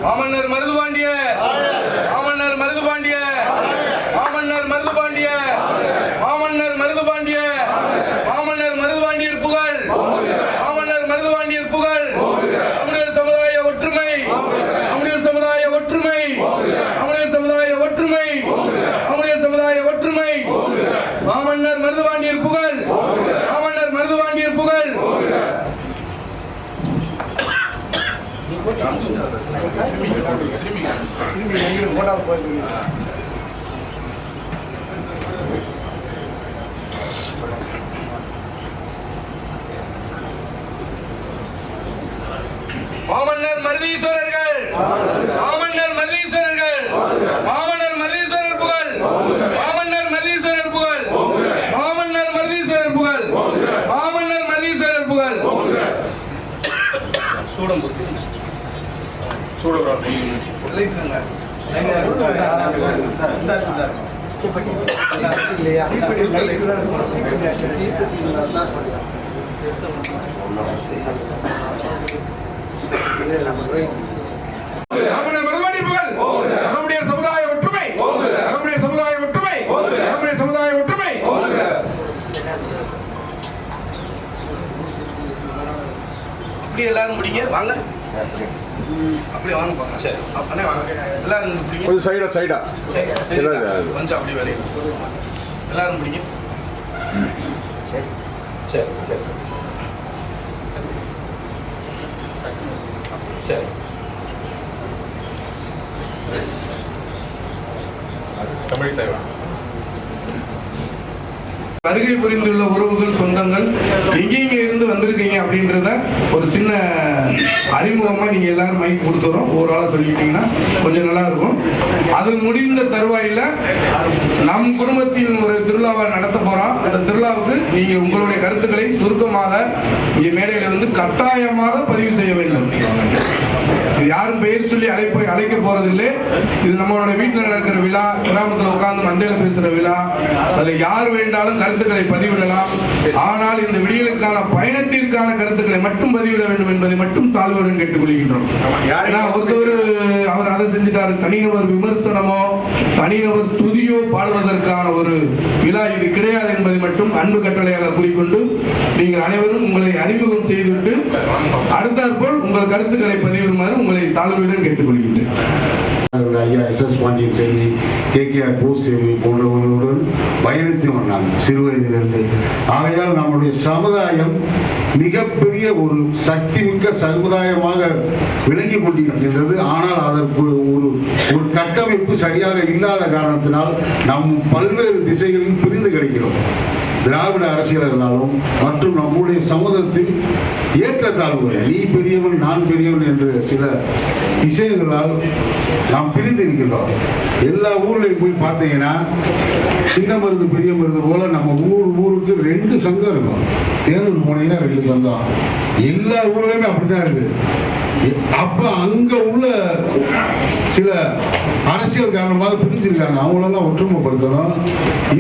மாமன்னர் மருதுபாண்டிய, மாமன்னர் மருதுபாண்டிய, மாமன்னர் மருதுபாண்டிய, மாமன்னர் மருதுபாண்டிய, மாமன்னர் மருதுபாண்டியர் புகழ், மாமன்னர் மருதுபாண்டியர் புகழ். நம்முடைய சமுதாய ஒற்றுமை, நம்முடைய சமுதாய ஒற்றுமை, நம்முடைய சமுதாய ஒற்றுமை, நம்முடைய சமுதாய ஒற்றுமை. மாமன்னர் மருதுபாண்டியர் புகழ், மாமன்னர் மருதுபாண்டியர் புகழ். மாமன்னர் மருதீஸ்வரர்கள், மாமன்னர் மருதீஸ்வரர்கள், மாமன்னர் மருதீஸ்வரர் புகழ், மாமன்னர் மருதீஸ்வரர் புகழ், மாமன்னர் மருதீஸ்வரர் புகழ், மாமன்னர் மருதீஸ்வரர் புகழ். சூடம் சூட நம்முடைய சமுதாய ஒற்றுமை, நம்முடைய சமுதாய ஒற்றுமை, நம்முடைய சமுதாய ஒற்றுமை. அப்படியே எல்லாரும் முடிங்க வாங்க, அப்படியே வாங்க போங்க. சரி அண்ணே வாங்க, எல்லாரும் முடிங்க. கொஞ்சம் சைடா சைடா கொஞ்சம் அப்படியே வேலையை எல்லாரும் முடிங்க. சரி சரி சரி சரி. தமிழ் தேவை. வருகை புரிந்துள்ள உறவுகள், சொந்தங்கள் எங்கெங்க இருந்து வந்திருக்கீங்க அப்படின்றத ஒரு சின்ன அறிமுகமா நீங்க எல்லாரும் மைக் கொடுத்துறோம், ஒரு ஆளா சொல்லிட்டீங்கன்னா கொஞ்சம் நல்லா இருக்கும். அது முடிந்த தருவாயில நம் குடும்பத்தின் ஒரு திருவிழாவை நடத்த போறோம். அந்த திருவிழாவுக்கு நீங்க உங்களுடைய கருத்துக்களை சுருக்கமாக இங்க மேடையில வந்து கட்டாயமாக பதிவு செய்ய வேண்டும். யாரும் பெயர் சொல்லி அழைக்க போறதில்லை. இது நம்மளோட வீட்டில் நடக்கிற விழா, கிராமத்தில் உட்கார்ந்து மந்தையில பேசுற விழா. அதுல யார் வேண்டாலும் கருத்துக்களை பதிவிடலாம். ஆனால் இந்த விடியலுக்கான பயணத்திற்கான கருத்துக்களை மட்டும் பதிவிட வேண்டும் என்பதை மட்டும் தாழ்வுடன் கேட்டுக்கொள்கின்றோம். ஏன்னா ஒருத்தர் அவர் அதை செஞ்சுட்டாரு, தனிநபர் விமர்சனமோ தனிநபர் துதியோ பாடுவதற்கான ஒரு விழா இது கிடையாது என்பதை மட்டும் அன்பு கட்டளையாக கூறிக்கொண்டு நீங்கள் அனைவரும் உங்களை அறிமுகம் செய்துவிட்டு அடுத்தாற்போல் உங்கள் கருத்துக்களை பதிவிடுமாறு உங்களை தாழ்மையுடன் கேட்டுக்கொள்கின்றேன். ஐயா எஸ்.எஸ். பாண்டியன் செல்வி, கே.கே.ஆர். போஸ் செல்வி போன்றவர்களுடன் பயணித்து வந்தான் சிறு வயதிலிருந்து. ஆகையால் நம்முடைய சமுதாயம் மிகப்பெரிய ஒரு சக்தி மிக்க சமுதாயமாக விளங்கி கொண்டிருக்கின்றது. ஆனால் அதற்கு ஒரு கட்டமைப்பு சரியாக இல்லாத காரணத்தினால் நாம் பல்வேறு திசைகளில் பிரிந்து கிடைக்கிறோம். திராவிட அரசியல் இருந்தாலும் மற்றும் நம்முடைய சமூகத்தில் ஏற்றத்தாழ்வுகள், நீ பெரியவன் நான் பெரியவன் என்று சில விஷயங்களால் நாம் பிரிந்து இருக்கின்றோம். எல்லா ஊர்லையும் போய் பார்த்தீங்கன்னா சின்ன மருது பெரிய மருது போல நம்ம ஊருக்கு 2 சங்கம் இருக்கும். தேனூர் போனீங்கன்னா 2 சங்கம், எல்லா ஊர்லயுமே அப்படித்தான் இருக்கு. அப்ப அங்க உள்ள சில அரசியல் காரணமாக பிரிஞ்சிருக்காங்க. அவங்களெல்லாம் ஒற்றுமைப்படுத்தணும்.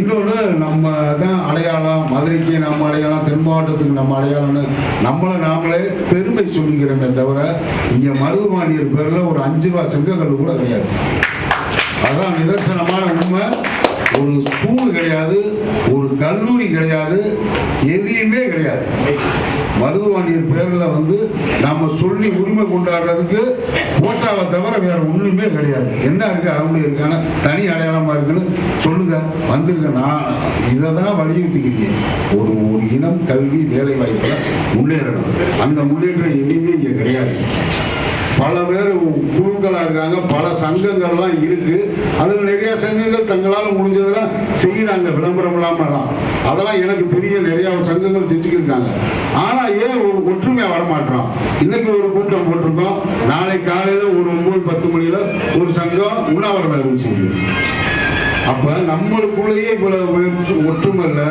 இன்னொன்று நம்ம தான் அடையாளம், மதுரைக்கு நம்ம அடையாளம், தென் மாவட்டத்துக்கு நம்ம அடையாளம்னு நம்மளை நாமளே பெருமை சொல்லிக்கிறோமே தவிர இங்க மருதுபாண்டியர் பேர்ல ஒரு 5 ரூபா சங்கங்கள் கூட கிடையாது. அதான் நிதர்சனமான உண்மை. ஒரு ஸ்கூல் கிடையாது, ஒரு கல்லூரி கிடையாது, எதையுமே கிடையாது. மருதுவாண்டியர் பேரில் வந்து நம்ம சொல்லி உரிமை கொண்டாடுறதுக்கு போட்டாவை தவிர வேற ஒண்ணுமே கிடையாது. என்ன இருக்கு அவங்களுடைய இருக்கான தனி அடையாளமா இருக்குன்னு சொல்லுங்க, வந்துருங்க. நான் இதை தான் வலியுறுத்திக்கிறீங்க. ஒரு இனம் கல்வி வேலை வாய்ப்புல முன்னேறணும். அந்த முன்னேற்றம் எதுவுமே இங்கே கிடையாது. பல பேர் குழுக்களாக இருக்காங்க, பல சங்கங்கள்லாம் இருக்கு. அதில் நிறைய சங்கங்கள் தங்களால் முடிஞ்சதெல்லாம் செய்யறாங்க, விளம்பரம் இல்லாமலாம். அதெல்லாம் எனக்கு தெரிய நிறைய சங்கங்கள் செஞ்சுக்கிருக்காங்க. ஆனால் ஏன் ஒரு ஒற்றுமையாக வரமாட்டோம்? இன்னைக்கு ஒரு கூட்டம் போட்டிருக்கோம், நாளை காலையில் ஒரு 9-10 மணியில் ஒரு சங்கம் உண்ணாவிரதம் அறிவிச்சிருக்கு. அப்போ நம்மளுக்குள்ளேயே இவ்வளவு ஒற்றுமை இல்லை.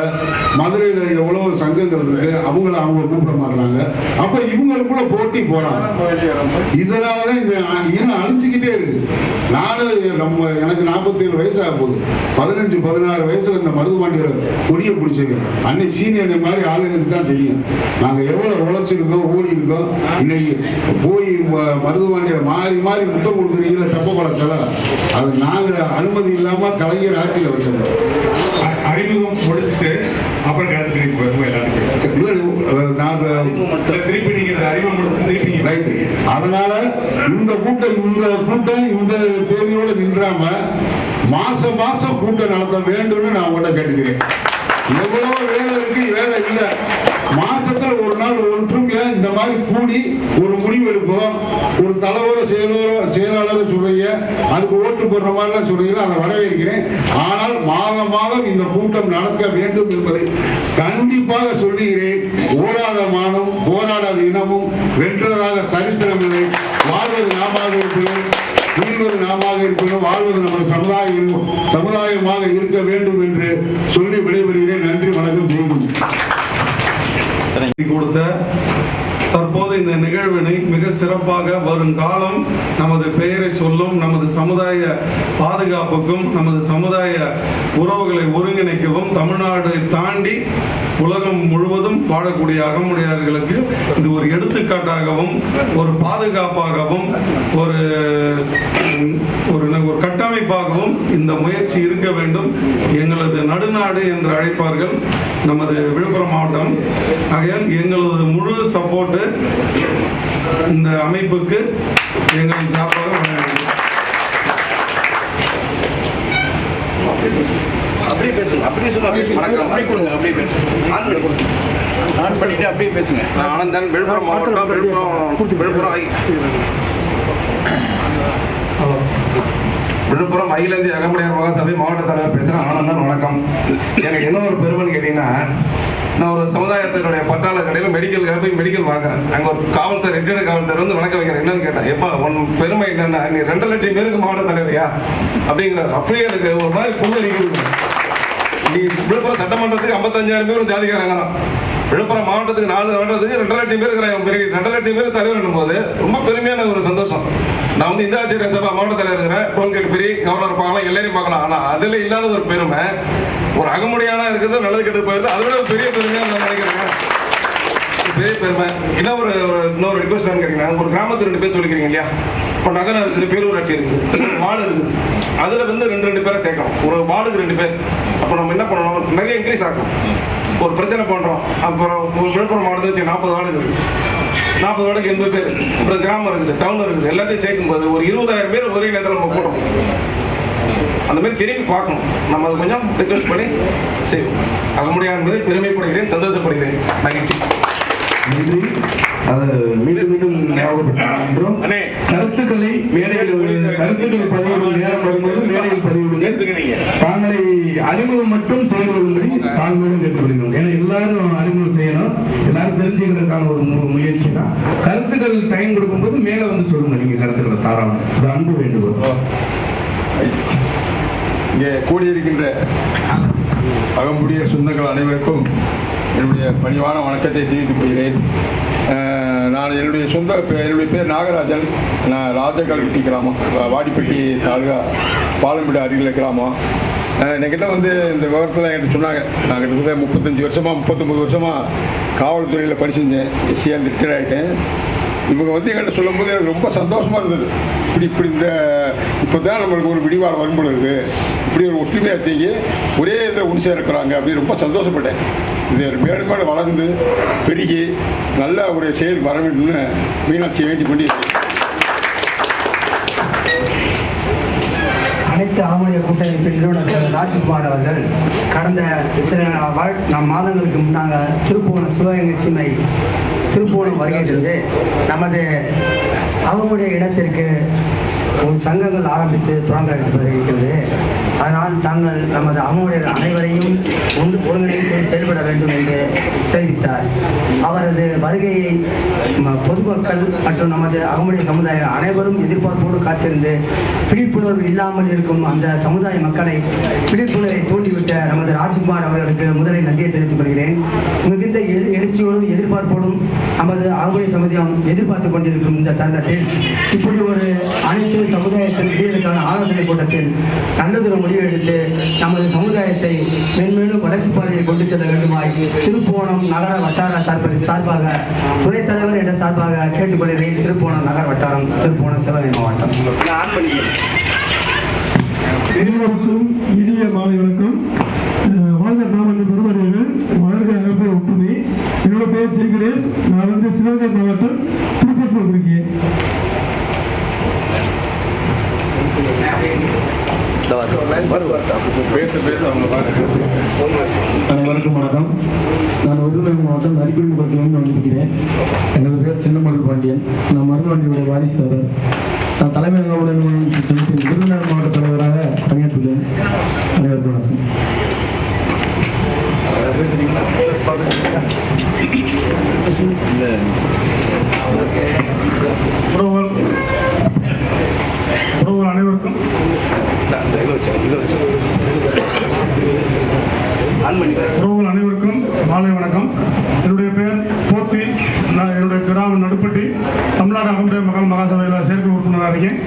மதுரையில் எவ்வளோ சங்கங்கள் இருக்கு, அவங்க கூப்பிட மாட்டாங்க. அப்போ இவங்களுக்குள்ள போட்டி போறாங்க. இதனால தான் இந்த இனம் அழிச்சுக்கிட்டே இருக்கு. எனக்கு 47 வயசாக போகுது. 15-16 வயசுல இந்த மருதுவாண்டியரை கொடியை பிடிச்சிருக்கு. அன்னை சீனியர் மாதிரி ஆளுங்களுக்கு தான் தெரியும் நாங்கள் எவ்வளோ உழைச்சிருக்கோம், ஓடி இருக்கோம். இன்னைக்கு போய் மருதுவாண்டியரை மாறி மாறி முத்தம் கொடுக்குறீங்கள தப்ப குறைச்சல, அது நாங்கள் அனுமதி இல்லாமல் கலைஞர் ஆட்சியில் வச்சது. அறிமுகம் முடிச்சுட்டு அப்புறம் அதனால இந்த கூட்டம் இந்த தேதியோடு நின்றாம மாசம் மாசம் கூட்டம் நடத்த வேண்டும்னு நான் உங்கள்கிட்ட கேட்டுக்கிறேன். எவ்வளவு வேலை இருக்கு, வேலை இல்லை. மாசத்துல ஒரு நாள் ஒற்றுமையா இந்த மாதிரி கூடி ஒரு முடிவு எடுப்போம். ஒரு தலைவரோ செயலாளர் சொல்றீங்க, அதுக்கு ஓட்டு போடுற மாதிரிலாம் சொல்றீங்க, அதை வரவேற்கிறேன். ஆனால் மாதம் மாதம் இந்த கூட்டம் நடக்க வேண்டும் என்பதை கண்டிப்பாக சொல்லுகிறேன். ஓடாத மானம், போராடாத இனமும் வென்றதாக சரித்திரம் இல்லை. வாழ்வது நாமாக இருக்கிறோம், வீழ்வது நாமாக இருக்கணும், வாழ்வது நமது சமுதாயமாக இருக்க வேண்டும் என்று சொல்லி விடைபெறுகிறேன். நன்றி, வணக்கம், ஜெயகுமார். கொடுத்த தற்போது இந்த நிகழ்வினை மிக சிறப்பாக வருங்காலம் நமது பெயரை சொல்லும், நமது சமுதாய பாதுகாப்புக்கும் நமது சமுதாய உறவுகளை ஒருங்கிணைக்கவும் தமிழ்நாடு தாண்டி உலகம் முழுவதும் வாழக்கூடிய அகமுடையார்களுக்கு இது ஒரு எடுத்துக்காட்டாகவும் ஒரு பாதுகாப்பாகவும் ஒரு கட்டமைப்பாகவும் இந்த முயற்சி இருக்க வேண்டும். எங்களது நடுநாடு என்று அழைப்பார்கள் நமது விழுப்புரம் மாவட்டம். ஆகையால் எங்களது முழு சப்போர்ட்டு இந்த அமைப்புக்கு எங்களின் சார்பாக அப்படியே பேசுங்க, அப்படியே சொல்லுங்க, அப்படியே கொடுங்க, அப்படியே பேசுங்க. ஆன் பண்ணிட்டு அப்படியே பேசுங்க. நான் ஆனந்தன், விழுப்புரம் மாவட்டம், விழுப்புரம் அகில இந்திய அகமுடையார் மகாசபை மாவட்ட தலைவர் பேசுகிறேன். ஆனந்தன், வணக்கம். எனக்கு என்ன ஒரு பெருமைன்னு கேட்டீங்கன்னா, நான் ஒரு சமுதாயத்தினுடைய பட்டாள கடையில் போய் மெடிக்கல் வாங்குறேன். அங்கே ஒரு காவல்துறை ரிட்டையர்டு காவல்துறை வந்து வணக்கம் வைக்கிறேன். என்னன்னு கேட்டேன், எப்பா உன் பெருமை என்னன்னா நீ 2 லட்சம் பேருக்கு மாவட்ட தலைவரையா அப்படிங்கிறார். அப்படியே எனக்கு ஒரு மாதிரி புல்லரிக்குது. நீ விழுப்புரம் சட்டமன்றத்துக்கு 55,000 பேரும் ஜாதிக்காரங்க, விழுப்புரம் மாவட்டத்துக்கு 4 மாவட்டத்துக்கு 2 லட்சம் பேர் இருக்கிறாங்க. 2 லட்சம் பேர் தலைவர் போது ரொம்ப பெருமையான ஒரு சந்தோஷம். நான் வந்து இந்த ஆட்சியர் சபா மாவட்ட தலைவர் இருக்கிறேன். டோல்கேட் ஃப்ரீ, கவர்னர் பார்க்கலாம், எல்லாரையும் பார்க்கலாம். ஆனால் அதில் இல்லாத ஒரு பெருமை ஒரு அகமுடியானா இருக்கிறது, நல்லது கெட்டு போயிருது. அதை விட பெரிய பெருமையாக நான் நினைக்கிறேன். பெரிய பெருமை. இன்னொரு ரிக்வஸ்ட் கேட்டீங்கன்னா, ஒரு கிராமத்தில் 2 பேர் சொல்லிக்கிறீங்க இல்லையா? இப்போ நகரம் இருக்குது, பேரூராட்சி இருக்குது, வார்டு இருக்குது. அதில் வந்து 2 பேரை சேர்க்கணும். ஒரு வார்டுக்கு 2 பேர். அப்போ நம்ம என்ன பண்ணணும், நிறைய இன்க்ரீஸ் ஆகணும். ஒரு பிரச்சனை பண்ணுறோம், அப்புறம் ஒரு விழுப்புரம் மாவட்டத்தில் வச்சு 40 வார்டு இருக்குது, 40 வார்டுக்கு 80 பேர். அப்புறம் கிராமம் இருக்குது, டவுன் இருக்குது, எல்லாத்தையும் சேர்க்கும்போது ஒரு 20,000 பேர் ஒரே நேரத்தில் நம்ம போடுறோம். அந்த மாதிரி திரும்பி பார்க்கணும். நம்ம அதை கொஞ்சம் ரிக்வெஸ்ட் பண்ணி செய்வோம். ஆக முடியாது என்பதை பெருமைப்படுகிறேன், சந்தோஷப்படுகிறேன். மகிழ்ச்சி. அதை மீண்டும் ஞாபகப்படுத்துகிறோம். கருத்துக்களை கருத்துக்கள் பதிவிடும் நேரம் வரும்போது மேடையில் பதிவிடுங்க. தாங்களை அறிமுகம் மட்டும் செய்து கொள்ளும்படி தாங்களும் கேட்டுக்கொள்கிறோம். ஏன்னா எல்லாரும் அறிமுகம் செய்யணும், எல்லாரும் தெரிஞ்சுக்கிறதுக்கான ஒரு முயற்சி தான். கருத்துக்கள் டைம் கொடுக்கும்போது மேலே வந்து சொல்லுங்க. நீங்க கருத்துக்களை தாராளம், இது அன்பு வேண்டுகோள். இங்கே கூடியிருக்கின்ற அகமுடைய சொந்தங்கள் அனைவருக்கும் என்னுடைய பணிவான வணக்கத்தை தெரிவித்துக் கொள்கிறேன். நான் என்னுடைய பேர் நாகராஜன். நான் ராஜகல்பட்டி கிராமம், வாடிப்பட்டி தாலுகா, பாலம்பேடு அருகில் கிராமம். என்கிட்ட வந்து இந்த விவரத்தில் என்கிட்ட சொன்னாங்க. நான் கிட்டத்தட்ட 39 வருஷமாக காவல்துறையில் பணி செஞ்சேன். எஸ்சியாக ரிட்டையர் ஆகிட்டேன். இவங்க வந்து எங்கள்கிட்ட சொல்லும்போது எனக்கு ரொம்ப சந்தோஷமாக இருந்தது. இப்படி இப்போ தான் நம்மளுக்கு ஒரு விடிவாளம் வரும்போது இருக்குது, இப்படி ஒரு ஒற்றுமையாக தேங்கி ஒரே இதில் ஒன்று சேர்க்கிறாங்க அப்படின்னு ரொம்ப சந்தோஷப்பட்டேன். இது மேலும் மேலும் வளர்ந்து பெருகி நல்ல ஒரு செயல் வர வேண்டும்னு மீனாட்சியை வேண்டிக் கொண்டு அனைத்து ஆமணிய கூட்டமைப்பின் நிறுவனர் ராஜ்குமார் அவர்கள் கடந்த சில மாதங்களுக்கு முன்னாங்க திருப்புவனம் சிவகங்கை சீமை திருப்புவனம் வருகை தந்து நமது அவங்களுடைய இடத்திற்கு ஒரு சங்கங்கள் ஆரம்பித்து தொடங்க இருக்கிறது. அதனால் தாங்கள் நமது அவங்களுடைய அனைவரையும் ஒருங்கிணைந்து செயல்பட வேண்டும் என்று தெரிவித்தார். அவரது வருகையை பொதுமக்கள் மற்றும் நமது அகமுடைய சமுதாயம் அனைவரும் எதிர்பார்ப்போடு காத்திருந்து விழிப்புணர்வு இல்லாமல் இருக்கும் அந்த சமுதாய மக்களை விழிப்புணர்வை தூண்டிவிட்ட நமது ராஜ்குமார் அவர்களுக்கு முதலில் நன்றியை தெரிவித்துக் கொள்கிறேன். மிகுந்த எழுச்சியோடும் எதிர்பார்ப்போடும் நமது அகமுடைய சமுதாயம் எதிர்பார்த்து கொண்டிருக்கும் இந்த தருணத்தில் இப்படி ஒரு அனைத்து சமுதாயத்தின் இடையிலுக்கான ஆலோசனை கூட்டத்தில் நல்லதொரு முடிவு எடுத்து நமது சமுதாயத்தை மென்மேலும் வளர்ச்சி பாதையில் கொண்டு செல்ல வேண்டுமாய் திருப்புவனம் நகர வட்டார சார்பாக துணைத் தலைவர் என்ற சார்பாக கேட்டுக்கொள்கிறேன். திருப்புவனம் நகர வட்டாரம், திருப்புவனம் சிவகங்கை மாவட்டம். இனிய மாலை வணக்கம். வாழ்ந்த நாம பெருமறியர்கள் வளர்க அகப்பேர் ஒற்றுமை. என்னோட பேர் ஜெய் கணேஷ். நான் வந்து சிவகங்கை மாவட்டம் திருப்பத்தூர் வந்திருக்கேன். அனைவருக்கும் வணக்கம். நான் விருதுநகர் மாவட்டம் நரிக்குடிமுகத்திலிருந்து வந்திருக்கிறேன். எனது பேர் சின்னமது பாண்டியன். நான் மருதுவண்டியுடைய வாரிசுதாரர். நான் தலைமை அங்கவுடன் செலுத்தி விருதுநகர் மாவட்ட தலைவராக பணியாற்றுள்ளேன். அனைவருக்கும் வணக்கம். உறவுகள் அனைவருக்கும் மாலை வணக்கம். என்னுடைய பெயர் போத்தி. நான் என்னுடைய கிராமம் நடுப்பட்டி, தமிழ்நாடு அகமுடைய மகள் மகாசபையில் செயற்கை உறுப்பினராக இருக்கேன்.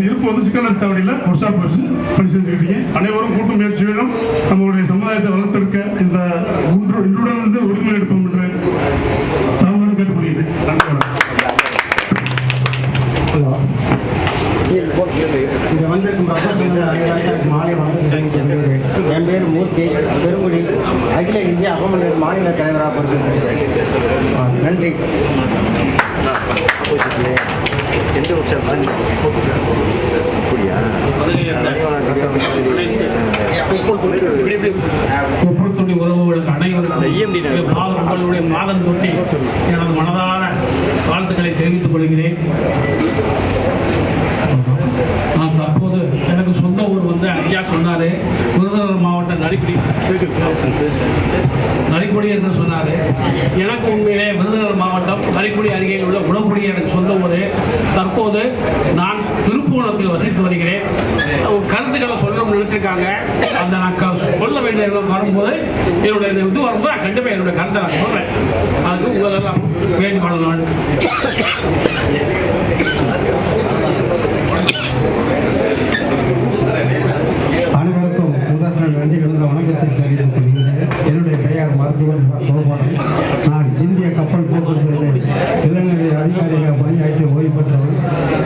இருப்பு வந்து சிக்கல் சாவடியில் ஒர்க்ஷாப் வச்சு பணி செஞ்சுக்கிட்டு இருக்கேன். அனைவரும் கூட்டு முயற்சியிலும் நம்மளுடைய சமுதாயத்தை வளர்த்தெடுக்க இந்த இன்றுடன் வந்து உரிமை எடுப்போம் என்று தமிழ் கேட்டுக்கொள்கிறேன். நன்றி வணக்கம். இங்கே வந்திருக்கும் மாலை வணக்கம். என் பேர் மூர்த்தி, பெருங்குடி, அகில இந்திய அகமுடைய மாநில தலைவராக பொறுத்திருக்கிறேன். நன்றி. குப்புறத்துடைய உறவுகளுக்கு அனைவருக்கும் உங்களுடைய மாதம் தொட்டி எனது மனதான வாழ்த்துக்களை தெரிவித்துக் கொள்கிறேன். நான் தற்போது எனக்கு சொந்த ஊர் வந்து ஐயா சொன்னார், விருதுநகர் மாவட்டம் நரிக்குடி என்று சொன்னார். எனக்கு உண்மையிலே விருதுநகர் மாவட்டம் நரிக்குடி அருகில் உள்ள உடம்புடி எனக்கு சொந்த ஊர். தற்போது நான் திருப்புவனத்தில் வசித்து வருகிறேன். கருத்துக்களை சொல்லணும்னு நினைச்சிருக்காங்க. அந்த நான் சொல்ல வேண்டிய வரும்போது என்னுடைய இது வரும்போது நான் கண்டிப்பாக என்னுடைய கருத்தை நான் சொல்றேன். அதுக்கு உங்களெல்லாம் வேண்டுகோள் நான் அனைவருக்கும் முதல் நன்றி கலந்த வணக்கத்தை தெரிவித்துக் கொள்கிறேன். என்னுடைய பெயர் மருத்துவர் கோபாலன். நான் இந்திய கப்பல் போக்குவரத்து இளநிலை அதிகாரியாக பணியாற்றி ஓய்வு பெற்றவர்.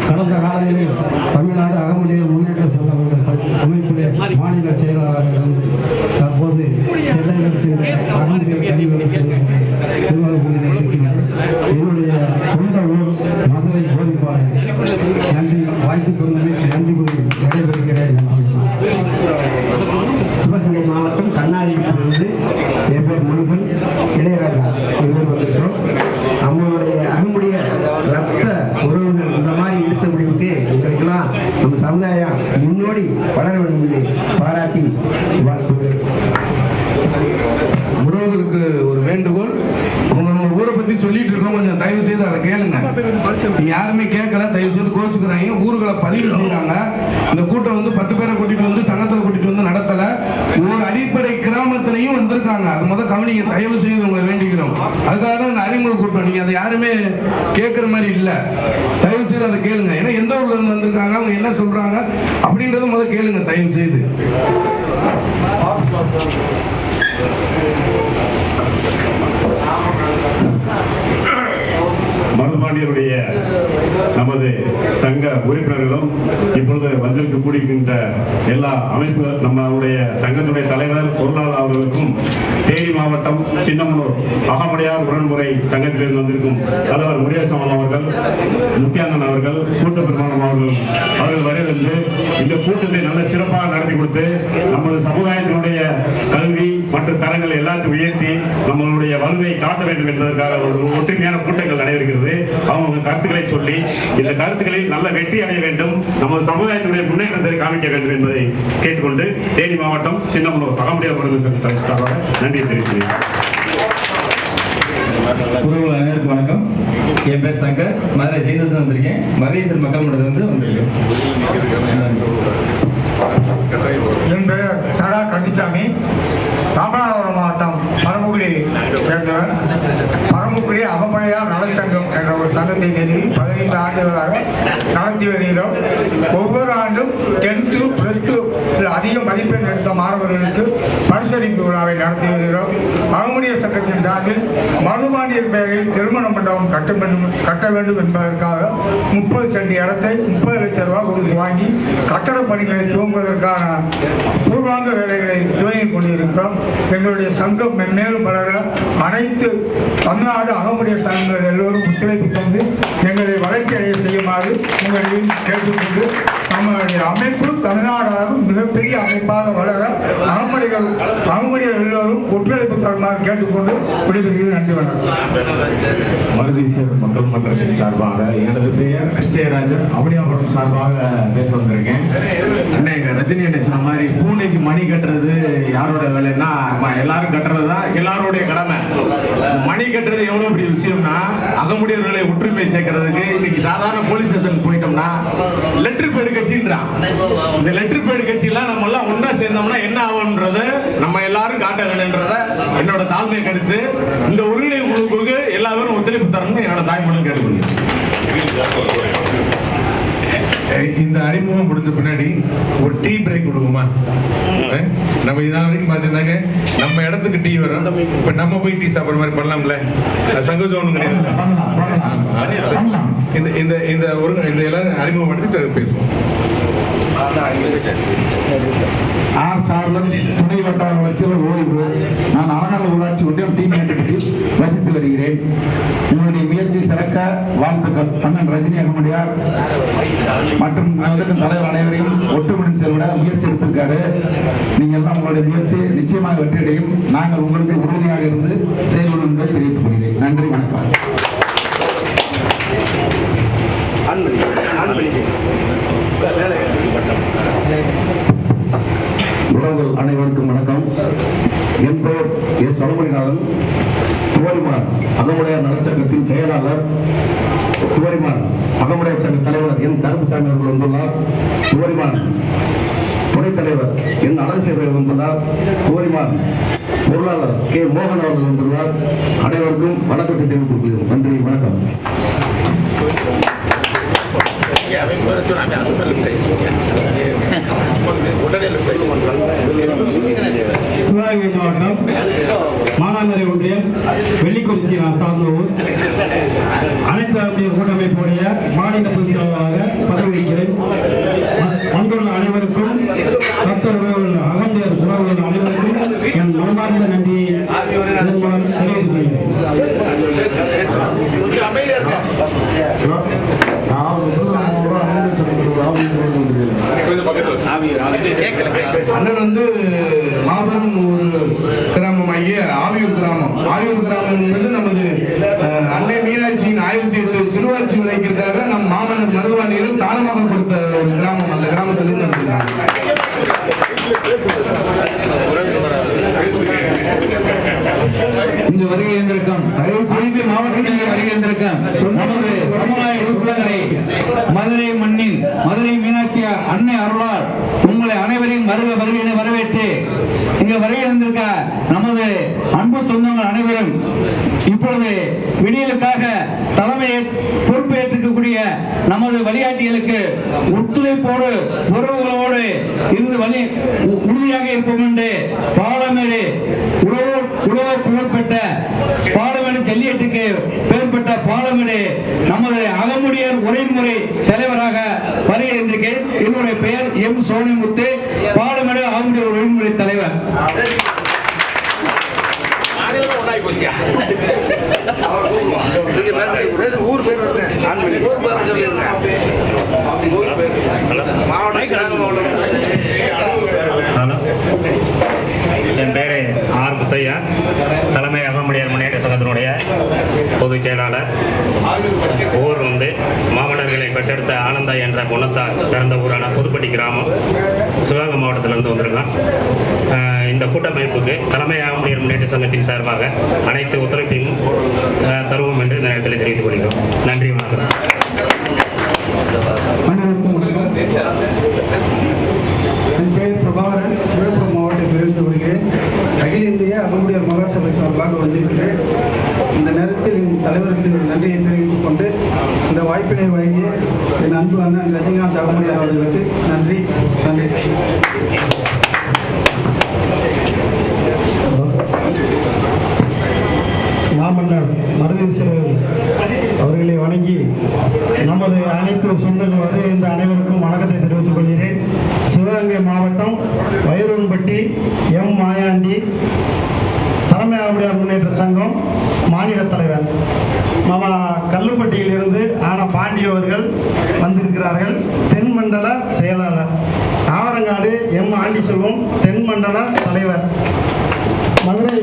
கடந்த காலங்களில் தமிழ்நாடு அகமுடைய முன்னேற்ற சங்க அமைப்பிலே மாநில செயலாளராக இருந்து தற்போது சென்னையில் அகமுடைய கல்வி என்னுடைய சொந்த ஊர் மதுரை கோரிப்பாளையம். நன்றி. வாய்ப்பு சொன்னமைக்கு நன்றி கூறி விடைபெறுகிறேன். சிவகங்கை மாவட்டம் கண்ணாடியிலிருந்து என் பேர் முருகன், இளையராஜா இவர் வந்திருக்கிறோம். நம்மளுடைய அகமுடைய ரத்த உறவுகள் இந்த மாதிரி எடுத்த முடிவுக்கு எங்களுக்கெல்லாம் நம்ம சமுதாயம் முன்னோடி வளர வேண்டும் என்று பாராட்டி வாழ்த்துகிறேன். உறவுகளுக்கு ஒரு வேண்டுகோள். நம்ம ஊரை பத்தி சொல்லிட்டு இருக்கோம், கொஞ்சம் தயவு செய்து அதை கேளுங்க. நீங்க யாருமே கேட்கல, தயவு செய்து கோச்சுக்கிறாங்க. ஊர்களை பதிவு செய்யறாங்க. இந்த கூட்டம் வந்து 10 பேரை கூட்டிட்டு வந்து சங்கத்தில் கூட்டிட்டு வந்து நடத்தல, ஒரு அடிப்படை கிராமத்திலையும் வந்திருக்காங்க. அது முதல் கவனிங்க, தயவு செய்து உங்களை வேண்டிக்கிறோம். அதுக்காக தான் இந்த அறிமுக கூட்டம். நீங்க அதை யாருமே கேட்கற மாதிரி இல்லை. தயவு செய்து அதை கேளுங்க. ஏன்னா எந்த ஊர்ல இருந்து வந்திருக்காங்க, அவங்க என்ன சொல்றாங்க அப்படின்றத முதல் கேளுங்க தயவு செய்து. மருதுபாண்டி மருதுபாண்டியருடைய நமது சங்க உறுப்பினர்களும் இப்பொழுது வந்திருக்க கூடியிருக்கின்ற எல்லா அமைப்பு நம்மளுடைய சங்கத்துடைய தலைவர் பொருளாளர் அவர்களுக்கும் தேனி மாவட்டம் சின்னமனூர் அகமுடையார் உடன்முறை சங்கத்திலிருந்து வந்திருக்கும் தலைவர் முருகேசன் அவர்கள், முத்தியானன் அவர்கள், கூட்ட பெருமானம் அவர்கள் வருகிறது இந்த கூட்டத்தை நல்ல சிறப்பாக நடத்தி கொடுத்து நமது சமுதாயத்தினுடைய கல்வி மற்றும் தரங்கள் எல்லாத்தையும் உயர்த்தி நம்மளுடைய வலுவை காட்ட வேண்டும் என்பதற்காக ஒரு ஒற்றுமையான கூட்டங்கள் நடைபெறுகிறது. அவங்க கருத்துக்களை சொல்லி இந்த கருத்துக்களில் நல்ல வெற்றி அடைய வேண்டும், நமது சமுதாயத்தினுடைய முன்னேற்றத்தை காமிக்க வேண்டும் என்பதை கேட்டுக்கொண்டு தேனி மாவட்டம் சின்னமனூர் அகமுடையார் சார்பாக நன்றி தெரிவிக்கிறேன். உறவுகள் அனைவருக்கும் வணக்கம். என் பேர் சங்கர், மதுரை ஜெயிலிருந்து வந்திருக்கேன். மதுரை மக்கள் மன்றத்திலிருந்து வந்திருக்கேன். என் பெயர் தடா கண்டிச்சாமி, ராமநாதபுரம் மாவட்டம் பரமக்குடி சேர்ந்தவர். பரமக்குடி அகமுடையார் நலச்சங்கம் என்ற ஒரு சங்கத்தை நிறுவி 15 ஆண்டுகளாக நடத்தி வருகிறோம். ஒவ்வொரு ஆண்டும் 10th +2 அதிக மதிப்பெண் எடுத்த மாணவர்களுக்கு பரிசளிப்பு விழாவை நடத்தி வருகிறோம். அகமுடையார் சங்கத்தின் சார்பில் மருதுபாண்டியர் பெயரில் திருமண மண்டபம் கட்ட வேண்டும் என்பதற்காக 30 சென்ட் இடத்தை 30 லட்சம் ரூபாய் கொடுத்து வாங்கி கட்டட பணிகளை துவங்குவதற்கான பூர்வாங்க வேலைகளை துவங்கிக் கொண்டிருக்கிறோம். எங்களுடைய சங்கம் மென்மேலும் வளர அனைத்து தமிழ்நாடு அகமுடையார் சங்கங்கள் எல்லோரும் ஒத்துழைப்பு தந்து எங்களை வளர்ச்சி அடைய செய்யுமாறு உங்களையும் கேட்டுக்கொண்டு நம்மளுடைய அமைப்பு தமிழ்நாடாக மிகப்பெரிய அமைப்பாக வளர அகமுடையார் எல்லோரும் ஒத்துழைப்பு தருமாறு கேட்டுக்கொண்டு விடைபெறுகிறேன். நன்றி, வணக்கம். மருதீஸ்வரர் மக்கள் மன்றத்தின் சார்பாக எனது பெயர் அச்சயராஜன், அவனியாபுரம் சார்பாக பேச வந்திருக்கேன். எங்க ரஜினி என்ன சொன்ன மாதிரி பூனைக்கு மணி கட்டுறது யாரோட வேலைன்னா எல்லாரும் கட்டுறது தான் எல்லாருடைய கடமை. மணி கட்டுறது எவ்வளவு பெரிய விஷயம்னா அகமுடையவர்களை ஒற்றுமை சேர்க்கறதுக்கு இன்னைக்கு சாதாரண போலீஸ் ஸ்டேஷன் போயிட்டோம்னா லெட்டர் பேடு கட்சின்றான். இந்த லெட்டர் பேடு கட்சியெல்லாம் நம்ம எல்லாம் ஒன்னா சேர்ந்தோம்னா என்ன ஆகும்ன்றத நம்ம எல்லாரும் காட்ட வேணும்ன்றத என்னோட தாழ்மை கருத்து. இந்த ஒருங்கிணை குழுவுக்கு எல்லாரும் ஒத்துழைப்பு தரணும்னு என்னோட தாய்மொழி கேட்டுக்கொள்கிறேன். இந்த அறிமுகம் முடிஞ்ச பின்னாடி ஒரு டீ பிரேக் கொடுக்குமா? நம்ம இதனால வரைக்கும் பார்த்தீங்கன்னாக்க நம்ம இடத்துக்கு டீ வரும், இப்போ நம்ம போய் டீ சாப்பிட்ற மாதிரி பண்ணலாம்ல, சங்கோஜம் ஒன்றும் கிடையாது. இந்த எல்லாரும் அறிமுகப்படுத்தி பேசுவோம். ஆர் சார்லஸ், துணை வட்டார வளர்ச்சியாளர், ஓய்வு. நான் அறநல ஊராட்சி ஒன்றியம் டீம் மேட்டத்தில் வசித்து வருகிறேன். உங்களுடைய முயற்சி சிறக்க வாழ்த்துக்கள். அண்ணன் ரஜினி அகமுடையார் மற்றும் நகரத்தின் தலைவர் அனைவரையும் ஒற்றுமையுடன் செயல்பட முயற்சி எடுத்திருக்காரு. நீங்கள் எல்லாம் உங்களுடைய முயற்சி நிச்சயமாக வெற்றியடையும். நாங்கள் உங்களுக்கு உறுதியாக இருந்து செயல்படும் என்பதை தெரிவித்துக் கொள்கிறேன். நன்றி, வணக்கம். உறவுகள் அனைவருக்கும் வணக்கம். என் பெயர் எஸ் வளமணிநாதன், துவரிமான் அகமுடையார் நலச்சங்கத்தின் செயலாளர். துவரிமான் அகமுடையார் சங்க தலைவர் என் கருப்புசாமி அவர்கள் வந்துள்ளார். துவரிமான் துணைத் தலைவர் என் அலங்கசேகர் வந்துள்ளார். துவரிமான் பொருளாளர் கே மோகன் அவர்கள் வந்துள்ளார். அனைவருக்கும் வணக்கத்தை தெரிவித்துக் கொள்கிறோம். நன்றி, வணக்கம். சிவகங்கை மாவட்டம் மானாமரை ஒன்றியம் வெள்ளிக்குறிச்சி சார்ந்த ஊர். அனைத்து அமைப்பின் கூட்டமைப்புடைய மாநில பொதுச் செயலாளராக பதவி வகிக்கிறேன். வந்துள்ள அனைவருக்கும் அகமுடையார் உறவுகள் அனைவருக்கும் என் மனமார்ந்த நன்றியை இதன் மூலம் தெரிவித்துக் அண்ணன் வந்து மாபெரும் ஒரு கிராமமாகிய ஆவியூர் கிராமம். ஆவியூர் கிராமம் என்பது நமது அன்னை மீனாட்சியின் 1008 திருவாட்சி விலைக்கிற்காக நம் மாமன்னர் மருதுபாண்டியரும் தானமாக கொடுத்த ஒரு கிராமம். அந்த கிராமத்திலிருந்து வந்திருக்காங்க. இங்கு வருகை இருந்திருக்கும் மாவட்டத்தில் வருகை இருந்திருக்கும் நமது சமுதாய சுற்றுலங்களை மதுரை மண்ணில் மதுரை மீனாட்சி அன்னை அருளால் உங்களை அனைவரையும் வருகை வரவேற்று இங்கு வருகை இருந்திருக்க நமது அன்பு சொந்தங்கள் அனைவரும் இப்பொழுது விடியலுக்காக தலைமையை பொறுப்பேற்றிருக்கக்கூடிய நமது வழிகாட்டிகளுக்கு ஒத்துழைப்போடு உறவுகளோடு இருந்து உறுதியாக இருப்போம் என்று பாலமேடு உறவு உலக புகழ்பெற்ற பாலமேடு ஜல்லிக்கட்டுக்கு பெயர் பெற்ற பாலமேடு நமது அகமுடியர் உரைமுறை தலைவராக வருகை இருந்திருக்கேன். என்னுடைய பெயர் எம் சோனிமுத்து, பாலமேடு அகமுடியர் உரைமுறை தலைவர். ஊர் பேர் என் பேர் ஆர் முத்தையா, தலைமை அகமுடியார் முன்னேற்ற சங்கத்தினுடைய பொதுச் செயலாளர். ஊர் மாமன்னர்களை பெற்றெடுத்த ஆனந்தா என்ற பொண்ணத்தால் பிறந்த ஊரான புதுப்பட்டி கிராமம், சிவகங்கை மாவட்டத்திலிருந்து வந்திருக்கோம். இந்த கூட்டமைப்புக்கு தலைமை அகமுடியார் முன்னேற்ற சங்கத்தின் சார்பாக அனைத்து ஒத்துழைப்பையும் தருவோம் என்று இந்த நேரத்தில் தெரிவித்துக் கொள்கிறோம். நன்றி, வணக்கம். என் பெயர் பிரபாகரன், விழுப்புரம் மாவட்டத்திலிருந்து வருகிறேன். அகில இந்திய அகமுடியார் மகாசபை சார்பாக வந்திருக்கிறேன். இந்த நேரத்தில் என் தலைவருக்கு நன்றியை தெரிவித்துக் கொண்டு இந்த வாய்ப்பினை வழங்கிய என் அன்பு அண்ணன் ரஜினிகாந்த் அகமுடியார் அவர்களுக்கு நன்றி. மாமன்னர் மருதீஸ்வரர் அவர்களை வணங்கி நமது அனைத்து சொந்தங்கள் வருகை இந்த அனைவருக்கும் வணக்கத்தை தெரிவித்துக் கொள்கிறேன். சிவகங்கை மாவட்டம் வைரூன்பட்டி எம் மாயாண்டி, தலைமை அகமுடியார் முன்னேற்ற சங்கம் மாநில தலைவர். நம்ம கல்லுப்பட்டியிலிருந்து பாண்டி அவர்கள் வந்திருக்கிறார்கள், தென்மண்டல செயலாளர். ஆவரங்காடு எம் ஆண்டி செல்வம் தென்மண்டல தலைவர். மதுரை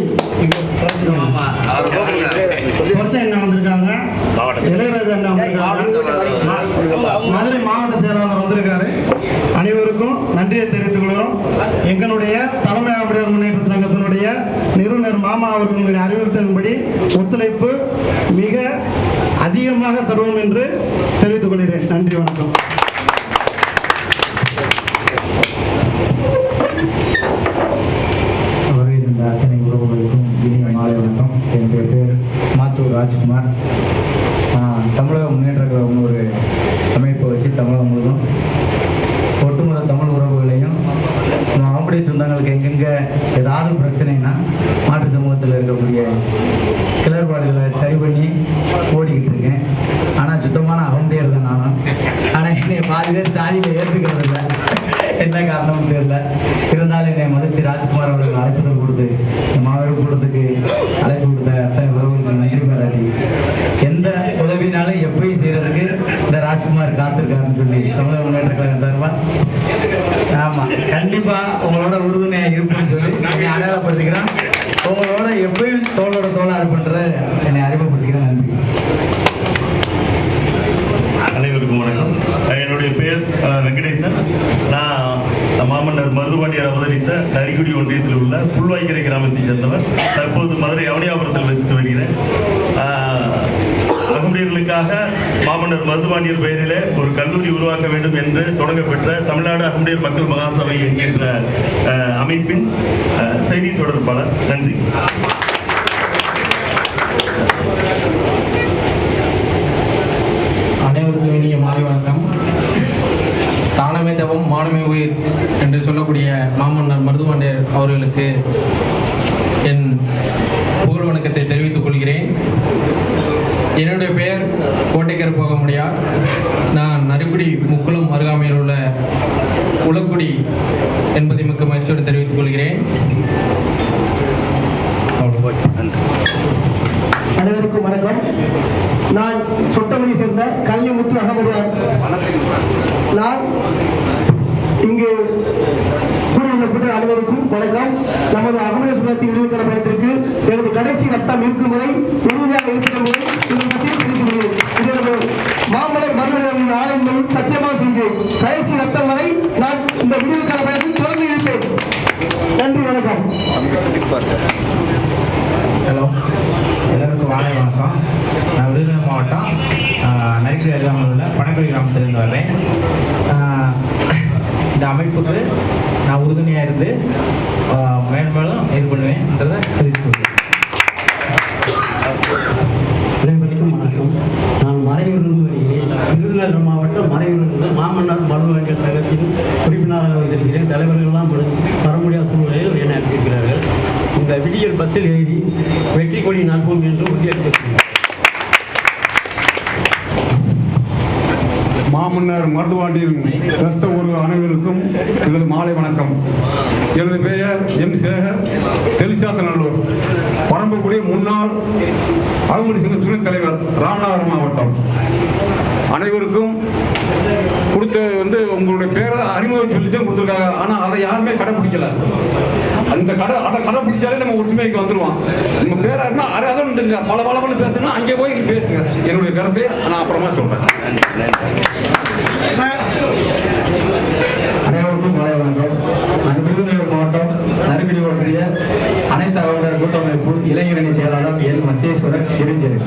என்ன வந்திருக்காங்க, இளையராஜா என்ன வந்திருக்காங்க, மதுரை மாவட்ட செயலாளர் வந்திருக்காரு. அனைவருக்கும் நன்றியை தெரிவித்துக் கொள்கிறோம். எங்களுடைய தலைமை அகமுடியார் முன்னேற்ற சங்கத்தினுடைய நிறுவனர் மாமா அவர்களுடைய அறிவுறுத்தலின்படி ஒத்துழைப்பு மிக அதிகமாக தருவோம் என்று தெரிவித்துக் கொள்கிறேன். நன்றி, வணக்கம். அத்தனை உறவுகளுக்கும் இனிய மாலை வணக்கம். என்னுடைய பேர் மாத்தூர் ராஜ்குமார். தமிழக முன்னேற்ற கழகம் ஒரு அமைப்பை வச்சு தமிழகம் முழுவதும் ஒட்டுமொத்த தமிழ் உறவுகளையும் அகமுடியார் சொந்தங்களுக்கு எங்கெங்கே ஏதாவது பிரச்சனைனா மாற்று சமூகத்தில் இருக்கக்கூடிய கிளர்பாடுகளை சரி பண்ணி ஓடிக்கிட்டு இருக்கேன். ஆனால் சுத்தமான அகமுடியார் தான் நானும். ஆனால் என்னை பாதி பேர் சாதியில் ஏற்றுக்கிறது இல்லை, என்ன காரணம்னு தெரியல. இருந்தாலும் என்னை மதிச்சு ராஜ்குமார் அவர்கள் அழைப்புதல் கொடுத்து இந்த மாபெரும் கூட்டத்துக்கு அழைப்பு கொடுத்த அத்தனை உறவுகளுக்கு நன்றி பாராட்டி, எந்த உதவினாலும் எப்பயும் செய்யறதுக்கு இந்த ராஜ்குமார் காத்திருக்காருன்னு சொல்லி தமிழக முன்னேற்ற கழகம் சார்பாக ஆமாம் கண்டிப்பாக உங்களோட உறுதுணையாக இருப்பேன்னு சொல்லி என்னை அடையாளப்படுத்திக்கிறேன். உங்களோட எப்பயும் தோளோட தோளாக இருப்பன்ற என்னை அறிமுகப்படுத்திக்கிறேன். நன்றி. அனைவருக்கும் வணக்கம். என்னுடைய பேர் வெங்கடேசன். நான் மாமன்னர் மருதுபாண்டியர் அவதரித்த நரிக்குடி ஒன்றியத்தில் உள்ள புல்வாய்க்கரை கிராமத்தைச் சேர்ந்தவர். தற்போது மதுரை அவனியாபுரத்தில் வசித்து வருகிறேன். அகமுடியர்களுக்காக மாமன்னர் மருதுபாண்டியர் பெயரிலே ஒரு கல்லூரி உருவாக்க வேண்டும் என்று தொடங்கப்பெற்ற தமிழ்நாடு அகமுடியர் மக்கள் மகாசபை என்கின்ற அமைப்பின் செய்தி தொடர்பாளர். நன்றி. அனைவருக்கும் இனிய மாலை வணக்கம். தானமே தவம் மானமே உயிர் என்று சொல்லக்கூடிய மாமன்னர் மருதுபாண்டியர் அவர்களுக்கு என் புகழ் வணக்கத்தை தெரிவித்துக் கொள்கிறேன். என்னுடைய பெயர் கோட்டைக்கருப்பு அகமுடியார். நான் நரிக்குடி முக்குளம் அருகாமையில் உள்ள உலக்குடி என்பதை மிக்க மகிழ்ச்சியோடு தெரிவித்துக் கொள்கிறேன். அனைவருக்கும் வணக்கம். நான் சொட்டமணி சேர்ந்த கல்லிமுத்து அகமுடியார். நான் இங்கு கூடியுள்ள அனைவருக்கும் வணக்கம். நமது அகமுடியார் சங்கத்தின் விடுதலை பயணத்திற்கு எனது கடைசி ரத்தம் இருக்கும் முறை உறுதியாக இருக்கும் முறை இதனது மாமன்னர் மருதுபாண்டியர் ஆலயம் சத்தியமாக சொல்கிறேன். கடைசி ரத்தம் வரை நான் இந்த விடுதலை பயணத்தில் தொடர்ந்து இருப்பேன். நன்றி, வணக்கம். ஹலோ, எல்லாருக்கும் மாலை வணக்கம். நான் விருதுநகர் மாவட்டம் நரிக்குடி அருகாமையில் உள்ள பனக்குடி கிராமத்திலிருந்து வர்றேன். இந்த அமைப்புக்கு நான் உறுதுணையாக இருந்து மேலும் மேலும் இது பண்ணுவேன்றதை தெரிவித்து கொள்கிறேன். நான் மறையூரிலிருந்து வருகிறேன். விருதுநகர் மாவட்டம் மறையூரிலிருந்து மாமன்னர் மருதுபாண்டியர் சங்கத்தின் உறுப்பினராக வந்திருக்கிறேன். தலைவர்கள்லாம் வர முடியாத சூழ்நிலையில் என்னை அறிவிக்கிறார்கள். இந்த இந்த விடியல் பஸ்ஸில் ஏறி வெற்றி கொடி நாட்போம் என்று உறுதியளிக்கிறேன். மாமன்னர் மருதுபாண்டியன் இரத்த உறவு அனைவருக்கும் எனது மாலை வணக்கம். எனது பெயர் எம் சேகர், தெளிச்சாத்தநல்லூர், பரம்பக்குடி முன்னாள் அகமுடி சங்க துணைத் தலைவர், ராமநாதபுரம் மாவட்டம். அனைவருக்கும் கொடுத்த உங்களுடைய பேரை அறிமுகம் சொல்லி தான் கொடுத்துருக்காங்க. ஆனால் அதை யாருமே கடைப்பிடிக்கல. அந்த அதை கடைப்பிடிச்சாலே நம்ம ஒற்றுமைக்கு வந்துடுவோம். நம்ம பேரை அதை பல பலன்னு பேசணும்னா அங்கே போய் பேசுங்க. என்னுடைய கருத்தை நான் அப்புறமா சொல்கிறேன். அனைவருக்கும் மாலை வணக்கம். நான் விருதுநகர் மாவட்டம் நறுக்குடி ஒன்றிய அனைத்து அகமுடையார் கூட்டமைப்பு இளைஞரணி செயலாளர் எல் மச்சேஸ்வரன் இறைஞ்சேரி.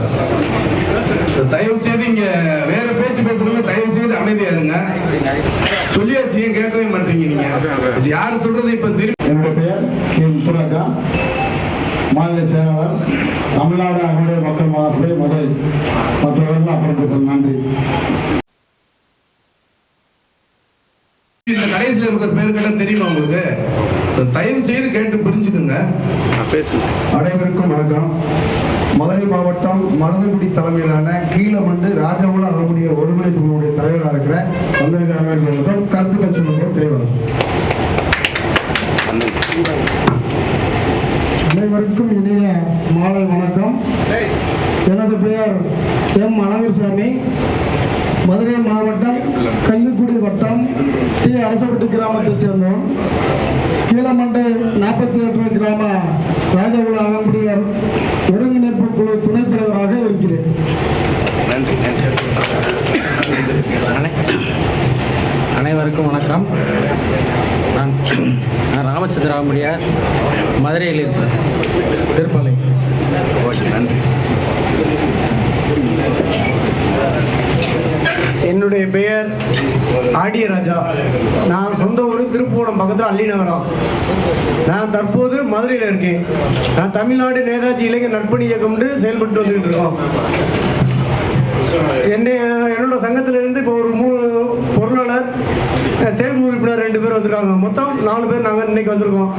தயவு செய்து இங்க வேற பேச்சு பேசுறவங்க தயவு செய்து அமைதியா இருங்க. சொல்லியாச்சு, ஏன் கேட்கவே மாட்டீங்க? நீங்க யாரு சொல்றது இப்ப திரும்பி. என்னுடைய பெயர் கே முத்துராஜா, மாநில செயலாளர், தமிழ்நாடு அகமுடையார் மக்கள் மகாசபை, மதுரை. மற்றவர்கள் அப்புறம் பேசுகிறேன். நன்றி. இந்த கடைசியில் இருக்கிற பேருக்கெல்லாம் தெரியுமா உங்களுக்கு? தயவு செய்து கேட்டு புரிஞ்சுக்குங்க. பேசுங்க. அனைவருக்கும் வணக்கம். மதுரை மாவட்டம் மருதங்குடி தலைமையிலான கீழமண்டு ராஜகுல அகமுடியார் ஒருங்கிணைப்புகளுடைய தலைவராக இருக்கிற வந்திருக்கிற அனைவருக்கும் கருத்துக்கள் சொல்லுங்க. தலைவர் அனைவருக்கும் இனிய மாலை வணக்கம். எனது பெயர் எம் அழகர்சாமி, மதுரை மாவட்டம் கள்ளிக்குடி வட்டம் டி அரசப்பட்டு கிராமத்தைச் சேர்ந்தோம். கீழமண்டை 48 கிராம ராஜகுல அகமுடியார் ஒருங்கிணைப்பு குழு துணைத் தலைவராக இருக்கிறேன். அனைவருக்கும் வணக்கம். நான் ராமச்சந்திர அகமுடியார், மதுரையில் இருக்கிறேன், திருப்பலை. நன்றி. என்னுடைய பெயர் ஆடியராஜா. நான் சொந்த ஊர் திருப்புவனம் பக்கத்தில் அள்ளிநகரம். நான் தற்போது மதுரையில் இருக்கேன். நான் தமிழ்நாடு நேதாஜி இளைஞர் நற்பணி இயக்கம் செயல்பட்டு வந்துட்டு இருக்கோம். என்னோட சங்கத்திலிருந்து இப்போ ஒரு 3 பொருளாளர், செயற்குழு உறுப்பினர் 2 பேர் வந்திருக்காங்க. மொத்தம் 4 பேர் நாங்கள் இன்னைக்கு வந்திருக்கோம்.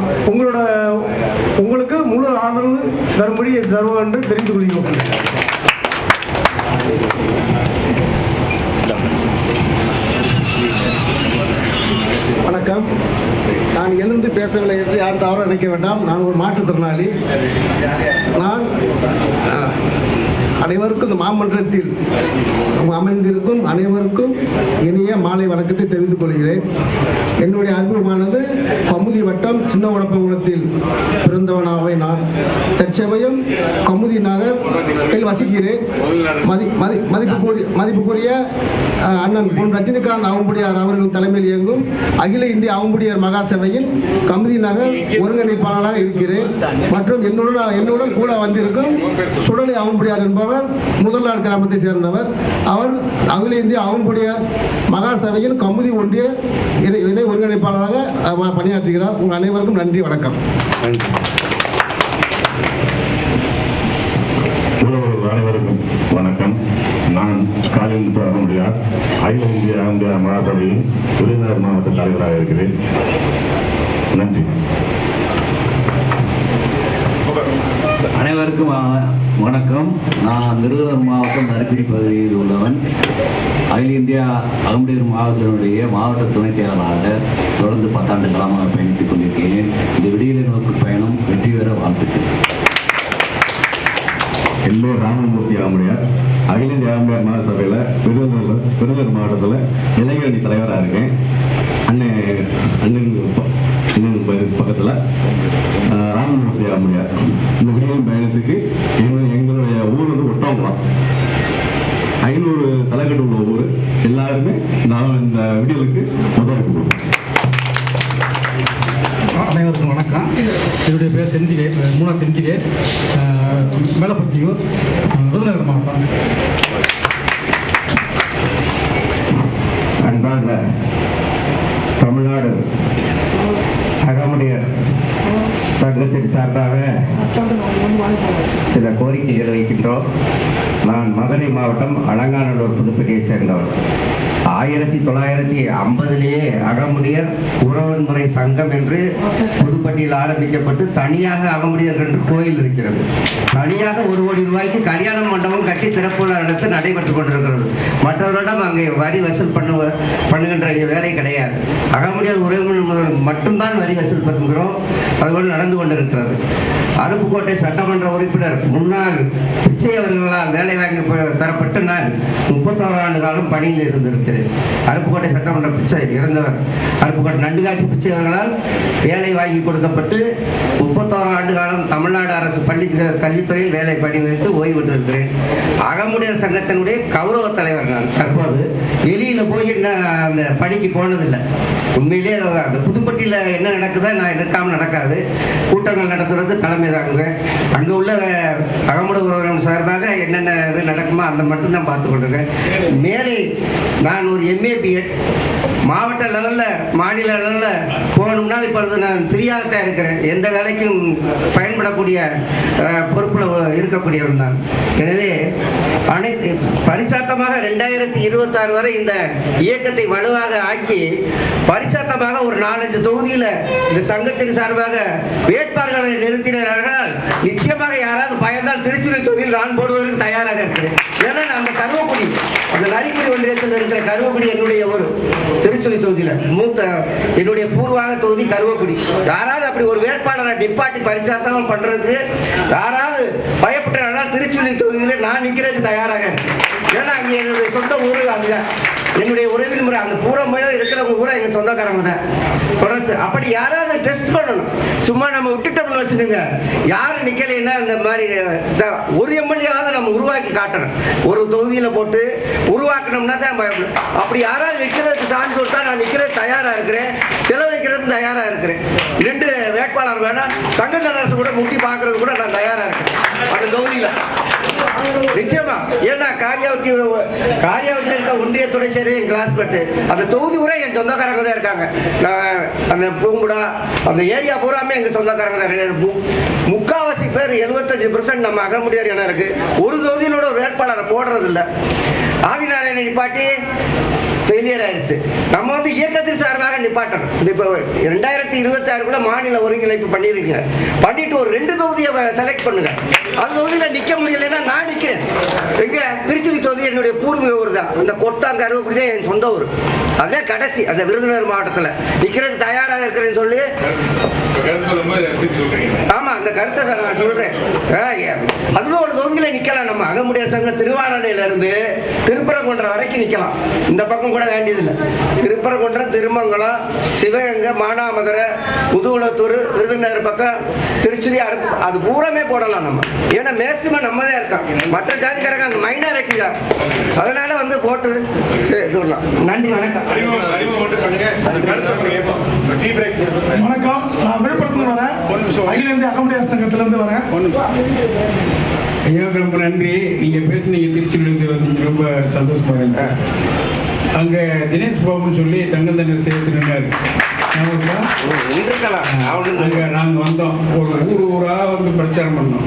உங்களுக்கு முழு ஆதரவு தரும்படி தருவோம் என்று தெரிந்து கொள்கிறோம். வணக்கம். நான் எழுந்து பேசவில்லை என்று யாரும் தவறாக நினைக்க வேண்டாம். நான் ஒரு மாற்றுத்திறனாளி. நான் அனைவருக்கும் இந்த மாமன்றத்தில் அமர்ந்திருக்கும் அனைவருக்கும் இனிய மாலை வணக்கத்தை தெரிவித்துக் கொள்கிறேன். என்னுடைய அறிமுகமானது கமுதி வட்டம் சின்ன உடப்பங்குளத்தில் பிறந்தவனாக நான் தற்சமயம் கமுதி நகரில் வசிக்கிறேன். மதிப்புக்குரிய அண்ணன் பொன் ரஜினிகாந்த் அகமுடியார் அவர்கள் தலைமையில் இயங்கும் அகில இந்திய அகமுடியார் மகாசபையின் கமுதி நகர் ஒருங்கிணைப்பாளராக இருக்கிறேன். மற்றும் என்னுடன் கூட வந்திருக்கும் சுடலை அகமுடியார் என்பவர் முதல்நாடு கிராமத்தை சேர்ந்தவர். அவர் அகில இந்திய அகமுடியார் மகாசபையின் கமுதி ஒன்றிய இணை ஒருங்கிணைப்பாளராக பணியாற்றுகிறார். உங்கள் அனைவருக்கும் நன்றி, வணக்கம். அனைவருக்கும் வணக்கம். நான் காளிமுத்து அகமுடியார், அகில இந்திய அகமுடியார் மகாசபையின் விருதுநகர் மாவட்ட தலைவராக இருக்கிறேன். நன்றி. அனைவருக்கும் வணக்கம். நான் விருதுநகர் மாவட்டம் நறுக்குடி பகுதியில் உள்ளவன். அகில இந்தியா அகமுடியார் மகாசபையுடைய மாவட்ட துணைச் செயலாளராக தொடர்ந்து 10 ஆண்டு காலமாக பயணித்துக் கொண்டிருக்கிறேன். இந்த விடியலை நோக்கு பயணம் வெற்றி பெற வாழ்த்துக்கள். என் பேர் ராமமூர்த்தி அகமுடியார், அகில இந்திய அகமுடியார் மகாசபையில் விருதுநகர் மாவட்டத்தில் இளைஞரணி தலைவராக இருக்கேன். அண்ணன் பக்கத்தில் ராமமூர்த்தி அகமுடியார். இந்த விடியல் பயணத்துக்கு எங்களுடைய ஊர் ஒட்டவங்குளம். 500 தலைக்கட்டு உள்ள ஊர். எல்லாருமே நான் இந்த விடியலுக்கு ஒத்துழைப்பு கொடுப்போம். அனைவருக்கும் வணக்கம். என்னுடைய பேர் செந்திலே, செந்திலே, மேலப்பட்டியூர், விருதுநகர் மாவட்டம். அன்பார்ந்த தமிழ்நாடு அகமுடியார் சங்கத்தின் சார்பாக சில கோரிக்கைகள் வைக்கின்றோம். நான் மதுரை மாவட்டம் அலங்காநல்லூர் புதுப்பட்டியைச் சேர்ந்தவர். 1950 அகமுடியர் உறவன்முறை சங்கம் என்று புதுப்பட்டியில் ஆரம்பிக்கப்பட்டு தனியாக அகமுடியர் என்று கோயில் இருக்கிறது. தனியாக 1 கோடி ரூபாய்க்கு கல்யாண மண்டபம் கட்டி திறப்பு நடத்த நடைபெற்றுக் கொண்டிருக்கிறது. மற்றவர்களிடம் அங்கே வரி வசூல் பண்ணுகின்ற வேலை கிடையாது. அகமுடியர் உறவினர் மட்டும்தான் வரி வசூல் பண்ணுகிறோம். அதுபோல் நடந்து கொண்டிருக்கிறது. அருப்புக்கோட்டை சட்டமன்ற உறுப்பினர் முன்னாள் பிச்சை அவர்களால் வேலை வாங்கி தரப்பட்டு நான் 31 ஆண்டு காலம் பணியில் இருந்திருக்கிறேன். அருப்புக்கோட்டை சட்டமன்ற பிச்சை இறந்தவர் அருப்புக்கோட்டை நண்டுகாட்சி பிச்சை அவர்களால் வேலை வாங்கி கொடுக்கப்பட்டு 31 ஆண்டு காலம் தமிழ்நாடு அரசு கல்வித்துறையில் வேலை பணி வைத்து ஓய்வு பெற்றிருக்கிறேன். அகமுடையர் சங்கத்தினுடைய கௌரவ தலைவர் நான். தற்போது வெளியில் போய் அந்த பணிக்கு போனதில்லை. உண்மையிலே அந்த புதுப்பட்டியில் என்ன நடக்குதோ நான் இருக்காமல் நடக்காது. கூட்டங்கள் நடத்துறது தலைமை தாங்க. அங்கே உள்ள அகமுட உறவினர் சார்பாக என்னென்ன இது நடக்குமோ அந்த மட்டும்தான் பார்த்து கொண்டிருக்கேன். மேலே நான் ஒரு MA BEd மாவட்ட லெவலில் மாநில லெவலில் போகணும்னா இப்போ நான் ஃப்ரீயாகத்தான் இருக்கிறேன். எந்த வேலைக்கும் பயன்படக்கூடிய பொறுப்பில் இருக்கக்கூடியவன் தான். எனவே அனைத்து பரிச்சாத்தமாக 2026 வரை இந்த இயக்கத்தை வலுவாக ஆக்கி பரிச்சாத்தமாக ஒரு 4-5 தொகுதியில் இந்த சங்கத்தின் சார்பாக வேட்பாளர்களை நிறுத்தினார்கள். நிச்சயமாக யாராவது பயந்தால் திருச்சுழி தொகுதியில் நான் போடுவதற்கு தயாராக இருக்கிறேன். ஏன்னா அந்த கருவக்குடி அந்த நரிக்குடி ஒன்றியத்தில் இருக்கிற கருவக்குடி என்னுடைய ஒரு திருச்சுழி தொகுதியில் மூத்த என்னுடைய பூர்வாக தொகுதி கருவக்குடி. யாராவது அப்படி ஒரு வேட்பாளரை டிப்பாட்டி பரிச்சாத்தம் பண்ணுறதுக்கு யாராவது பயப்பட்டால் திருச்சுழி தொகுதியில் நான் நிற்கிறதுக்கு தயாராக இருக்கேன். ஏன்னா அங்கே என்னுடைய சொந்த ஊர் அதுதான். என்னுடைய உறவின் முறை அந்த பூரமையோ இருக்கிறவங்க கூட எங்கள் சொந்தக்காரங்க தான். தொடர்ந்து அப்படி யாராவது டெஸ்ட் பண்ணணும். சும்மா நம்ம விட்டுட்டோம்னு வச்சுக்கோங்க, யார் நிற்கலைன்னா இந்த மாதிரி ஒரு எம்எல்ஏவாவது நம்ம உருவாக்கி காட்டணும். ஒரு தொகுதியில் போட்டு உருவாக்கணும்னா தான் பயப்படும். அப்படி யாராவது நிற்கிறதுக்கு சான்ஸ் கொடுத்தா நான் நிற்கிறதுக்கு தயாராக இருக்கிறேன். செலவழிக்கிறதுக்கு தயாராக இருக்கிறேன். 2 வேட்பாளர் வேணாம், தங்கத்தரசு கூட முட்டி பார்க்கறது கூட நான் தயாராக இருக்கேன் அந்த தொகுதியில் நிச்சயமா. ஏன்னா காரியாவட்டியில் இருக்க ஒன்றியத்துறை சேர்வை என் கிளாஸ்மேட்டு அந்த தொகுதி கூட என் சொந்தக்காரங்க தான் இருக்காங்க. அந்த பூங்குடா அந்த ஏரியா பூராமே எங்கள் சொந்தக்காரங்க தான். முக்காவாசி பேர் 75% நம்ம அகமுடியார் என இருக்கு. ஒரு தொகுதியிலோட ஒரு வேட்பாளரை போடுறதில்லை. ஆதிநாராயண நிப்பாட்டி ஃபெயிலியர் ஆயிடுச்சு. நம்ம வந்து இயக்கத்தின் சார்பாக நிப்பாட்டணும். இப்போ 2026 மாநில ஒருங்கிணைப்பு பண்ணிருக்கீங்க. பண்ணிட்டு ஒரு 2 தொகுதியை செலக்ட் பண்ணுங்க. அந்த தொகுதியில் நிற்க முடியலைன்னா நான் நிற்கிறேன். எங்க திருச்சுழி தொகுதி என்னுடைய பூர்வீக ஊர் தான். அந்த கொட்டாங்கருவக்குடி தான் என் சொந்த ஊர். அதே கடைசி அந்த விருதுநகர் மாவட்டத்தில் நிற்கிறதுக்கு தயாராக இருக்கிறேன்னு சொல்லி ஆமா அந்த கருத்தை நான் சொல்றேன். அதுல ஒரு தொகுதியில் நிற்கலாம். நம்ம அகமுடையர் சங்கம் திருவாரணையிலிருந்து திருப்பரங்குன்றம் வரைக்கும் நிற்கலாம். இந்த பக்கம் கூட வேண்டியதில்லை. திருப்பரங்குன்றம், திருமங்கலம், சிவகங்கை, மானாமதுரை, முதுகுளத்தூர், விருதுநகர் பக்கம் திருச்சுழி அருப்பு அது பூராமே போடலாம் நம்ம. ஏன்னா மேக்சிமம் நம்ம தான் இருக்கோம். மற்ற ஜாதிக்காரங்க அங்கே மைனாரிட்டி தான். அதனால வந்து போட்டு நன்றி. வணக்கம். வணக்கம். நான் விழுப்புரத்துல வரேன். அகில இந்திய அகமுடையார் சங்கத்திலிருந்து வரேன். ஐயா ரொம்ப நன்றி. நீங்கள் பேசுனீங்க திருச்சியிலேருந்து வந்தீங்க, ரொம்ப சந்தோஷமாக இருந்துச்சு. அங்கே தினேஷ் பாபுன்னு சொல்லி தங்கந்தண்ணர் சேர்த்துனாரு. அங்கே நாங்கள் வந்தோம். ஒரு ஊராக வந்து பிரச்சாரம் பண்ணோம்.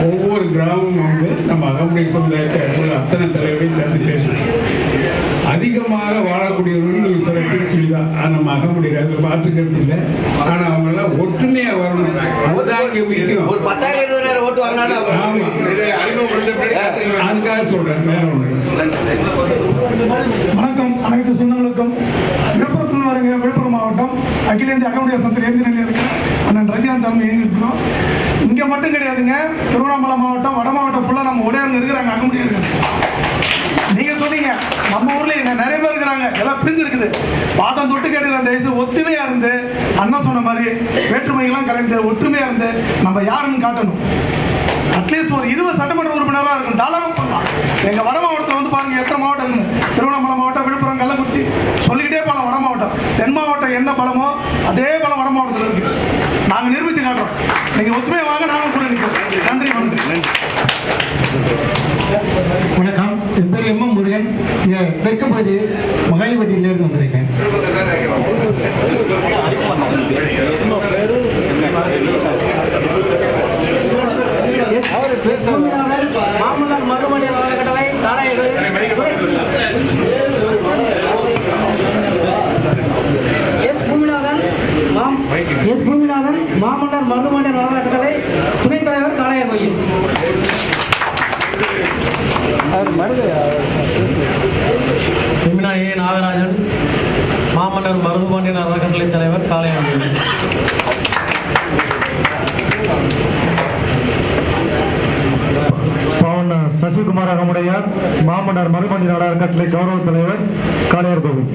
ஒவ்வொரு கிராமமும் வந்து நம்ம அகமுடைய சமுதாயத்தை அத்தனை தலைவரையும் சேர்த்து பேசணும். அதிகமாக வாழக்கூடியவர்கள் நீங்கள் சொல்ல திருச்சுழி தான். நம்ம அகமுடைய அதில் பார்த்துக்கிறது இல்லை. ஆனால் அவங்கெல்லாம் ஒற்றுமையாக வரணும். அதுதான் இங்கே முக்கியம். ஒரு 10,000-20,000 ஓட்டு வாங்கினாலும் ஆமாம், அதுக்காக சொல்கிறேன். வேற ஒன்று. வணக்கம் அனைத்து சொந்தங்களுக்கும். விழுப்புரத்தில் வரீங்க. விழுப்புரம் மாவட்டம் அகில இந்திய அகமுடையார் சங்கத்தில் ஏந்திரனில் இருக்கிற அண்ணன் ரஜினிகாந்த் தலைமை இயங்கியிருக்கிறோம். இங்கே மட்டும் கிடையாதுங்க. திருவண்ணாமலை மாவட்டம், வட மாவட்டம் ஃபுல்லாக நம்ம உடையாருங்க இருக்கிறாங்க. அகமுடையார்கள் நீங்க சொன்னீங்க நம்ம ஊர்ல நிறைய பேர் இருக்கிறாங்க. எல்லாம் பிரிஞ்சு இருக்குது. பாதம் தொட்டு கேட்கிற தயவுசு ஒத்துமையா இருந்து அண்ணா சொன்ன மாதிரி வேற்றுமைகள்லாம் கலைந்து ஒற்றுமையா இருந்து நம்ம யாருன்னு காட்டணும். அட்லீஸ்ட் ஒரு 20 சட்டமன்ற உறுப்பினராக இருக்கும். தாராளம் பண்ணலாம். எங்க வட மாவட்டத்தில் வந்து பாருங்க எத்தனை மாவட்டம் இருக்கு. திருவண்ணாமலை மாவட்டம், விழுப்புரம், கள்ளக்குறிச்சி சொல்லிக்கிட்டே போகலாம். வட மாவட்டம், தென் மாவட்டம் என்ன பலமோ அதே பலம் வட மாவட்டத்தில் இருக்கு. நாங்கள் நிரூபிச்சு காட்டுறோம். நீங்க ஒத்துமையை வாங்க, நாங்கள் கூட நிற்கிறோம். நன்றி. வணக்கம். என் பேர் M. முருகன். இங்கே தெற்குப்பகுதி மகாலிப்பட்டியிலிருந்து வந்திருக்கேன். மாமன்னர் மருதுபாண்டியன் அறக்கட்டளை காளையர்கள் எஸ் பூமிநாதன் மாமன்னர் மருதுபாண்டியன் அறக்கட்டளை துணைத் தலைவர் காளையர் கோயில். ஏ நாகராஜன் மாமன்னர் மருதுபாண்டியன் அறக்கட்டளை தலைவர் காளையர் கோயில். சசிகுமார் அகமுடையார் மாமன்னர் மருதுபாண்டியன் அறக்கட்டளை கௌரவ தலைவர் காளையர் கோவில்.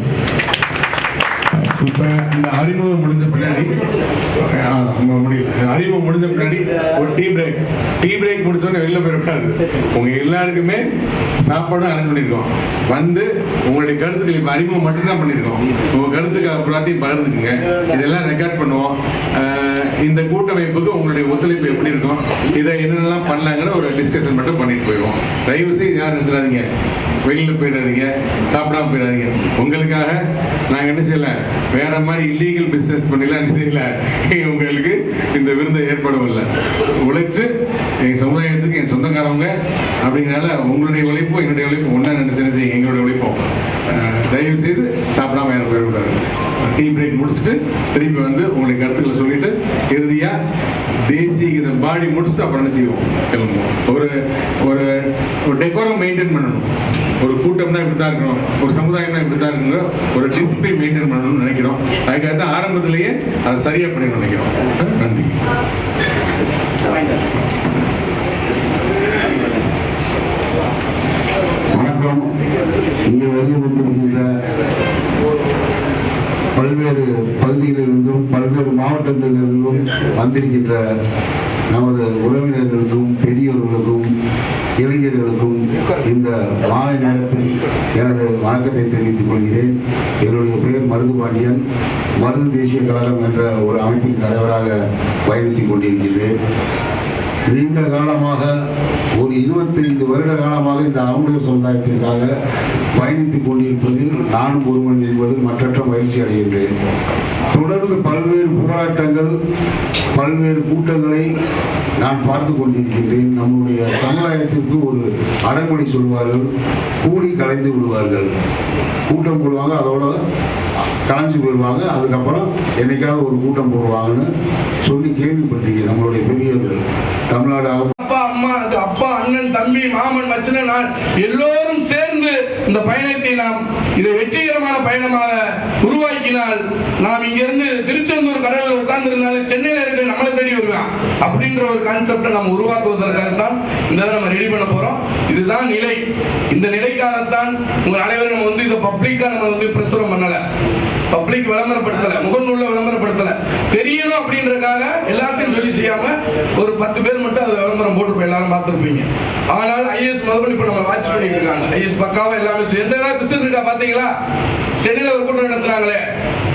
இப்போ இந்த அறிமுகம் முடிஞ்ச பின்னாடி அறிமுகம் முடிஞ்ச பின்னாடி ஒரு டீ பிரேக் முடிச்சோன்னே வெளில போயிடக்கூடாது. உங்க எல்லாருக்குமே சாப்பாடும் அரேஞ்ச் பண்ணியிருக்கோம். வந்து உங்களுடைய கருத்துக்கள் இப்போ அறிமுகம் மட்டும்தான் பண்ணியிருக்கோம். உங்க கருத்துக்கள் அப்புறத்தையும் பகிர்ந்துக்குங்க. இதெல்லாம் ரெக்கார்ட் பண்ணுவோம். இந்த கூட்டமைப்புக்கு உங்களுடைய ஒத்துழைப்பு எப்படி இருக்கும், இதை என்னென்னலாம் பண்ணலாங்கிற ஒரு டிஸ்கஷன் மட்டும் பண்ணிட்டு போயிடுவோம். தயவு செய்து யாரும் நிறுத்தாதீங்க, வெளியில் போயிடாதீங்க, சாப்பிடாம போயிடாதீங்க. உங்களுக்காக நாங்கள் என்ன செய்யல, வேற மாதிரி இல்லீகல் பிஸ்னஸ் பண்ணிலாம் என்ன செய்யல, உங்களுக்கு இந்த விருந்தை ஏற்படவில்லை. உழைச்சு எங்கள் சமுதாயத்துக்கு என் சொந்தக்காரவங்க அப்படிங்கிறனால உங்களுடைய உழைப்பும் என்னுடைய உழைப்பும் ஒன்றா நினைச்சுன்னு செய்யுங்க. எங்களுடைய உழைப்போம் தயவு செய்து சாப்பிடாம யாரும் போயிடக்கூடாது. டீ பிரேக் முடிச்சுட்டு திருப்பி வந்து உங்களுடைய கருத்துக்களை சொல்லிட்டு இறுதியாக தேசிய கீதம் பாடி முடிச்சுட்டு அப்புறம் என்ன செய்வோம், கிளம்புவோம். ஒரு ஒரு ஒரு டெக்கோரம் மெயின்டைன் பண்ணணும். ஒரு கூட்டம்னா இப்படி தான் இருக்கணும், ஒரு சமுதாயம்னா இப்படி தான் இருக்கணும், ஒரு டிசிப்ளின் மெயின்டைன் பண்ணணும்னு நினைக்கிறோம். அதுக்காக தான் ஆரம்பத்திலேயே அதை சரியாக பண்ணி நினைக்கிறோம். நன்றி. வணக்கம். இங்கே வருகை தந்திருக்கின்ற பல்வேறு பகுதிகளிலிருந்தும் பல்வேறு மாவட்டங்களிலிருந்தும் வந்திருக்கின்ற நமது உறவினர்களுக்கும் பெரியவர்களுக்கும் இளைஞர்களுக்கும் இந்த மாலை நேரத்தில் எனது வணக்கத்தை தெரிவித்துக் கொள்கிறேன். என்னுடைய பெயர் மருதுபாண்டியன். மருது தேசிய கழகம் என்ற ஒரு அமைப்பின் தலைவராக பயணித்துக் கொண்டிருக்கிறேன். நீண்ட காலமாக ஒரு 25 வருட காலமாக இந்த அகமுடையார் சமுதாயத்திற்காக பயணித்துக் கொண்டிருப்பதில் நானும் ஒருவன் என்பதில் மற்றற்ற மகிழ்ச்சி அடைகின்றேன். தொடர்ந்து பல்வேறு போராட்டங்கள், பல்வேறு கூட்டங்களை நான் பார்த்து கொண்டிருக்கின்றேன். நம்முடைய சமுதாயத்திற்கு ஒரு அடங்குடி சொல்வார்கள், கூடி கலைந்து விடுவார்கள். கூட்டம் போடுவாங்க, அதோட கலைஞ்சு போயிடுவாங்க. அதுக்கப்புறம் என்னைக்காவது ஒரு கூட்டம் போடுவாங்கன்னு சொல்லி கேள்விப்பட்டிருக்கேன். நம்மளுடைய பெரியவர்கள் தமிழ்நாடு அப்பா அம்மா, அப்பா அண்ணன் தம்பி மாமன் மச்சன நான் எல்லோரும் சேர்ந்து இந்த பயணத்தை நாம் இதை வெற்றிகரமான பயணமாக உருவாக்கினால் நாம் இங்கிருந்து திருச்செந்தூர் கடலில் உட்கார்ந்து இருந்தாலும் சென்னையில் இருக்க நம்மளை தேடி வருவான் அப்படின்ற ஒரு கான்செப்டை நம்ம உருவாக்குவதற்காகத்தான் இந்த நம்ம ரெடி பண்ண போறோம். இதுதான் நிலை. இந்த நிலைக்காகத்தான் உங்கள் அனைவரும் நம்ம வந்து இதை பப்ளிக்கா நம்ம வந்து பிரசுரம் பண்ணல, பப்ளிக் விளம்பரப்படுத்தல, முகநூல்ல விளம்பரப்படுத்தல. தெரியணும் அப்படின்றதுக்காக எல்லாத்தையும் சொல்லி செய்யாம ஒரு 10 பேர் மட்டும் அதை விளம்பரம் போட்டு எல்லாரும் பார்த்துருப்பீங்க. ஆனால் ஐஏஎஸ் முதல் இப்ப நம்ம வாட்ச் பண்ணிட்டு இருக்காங்க. ஐஏஎஸ் பக்காவா எல்லாமே எந்த பிசினஸ் இருக்கா பாத்தீங்களா? சென்னையில ஒரு கூட்டம் நடத்துனாங்களே,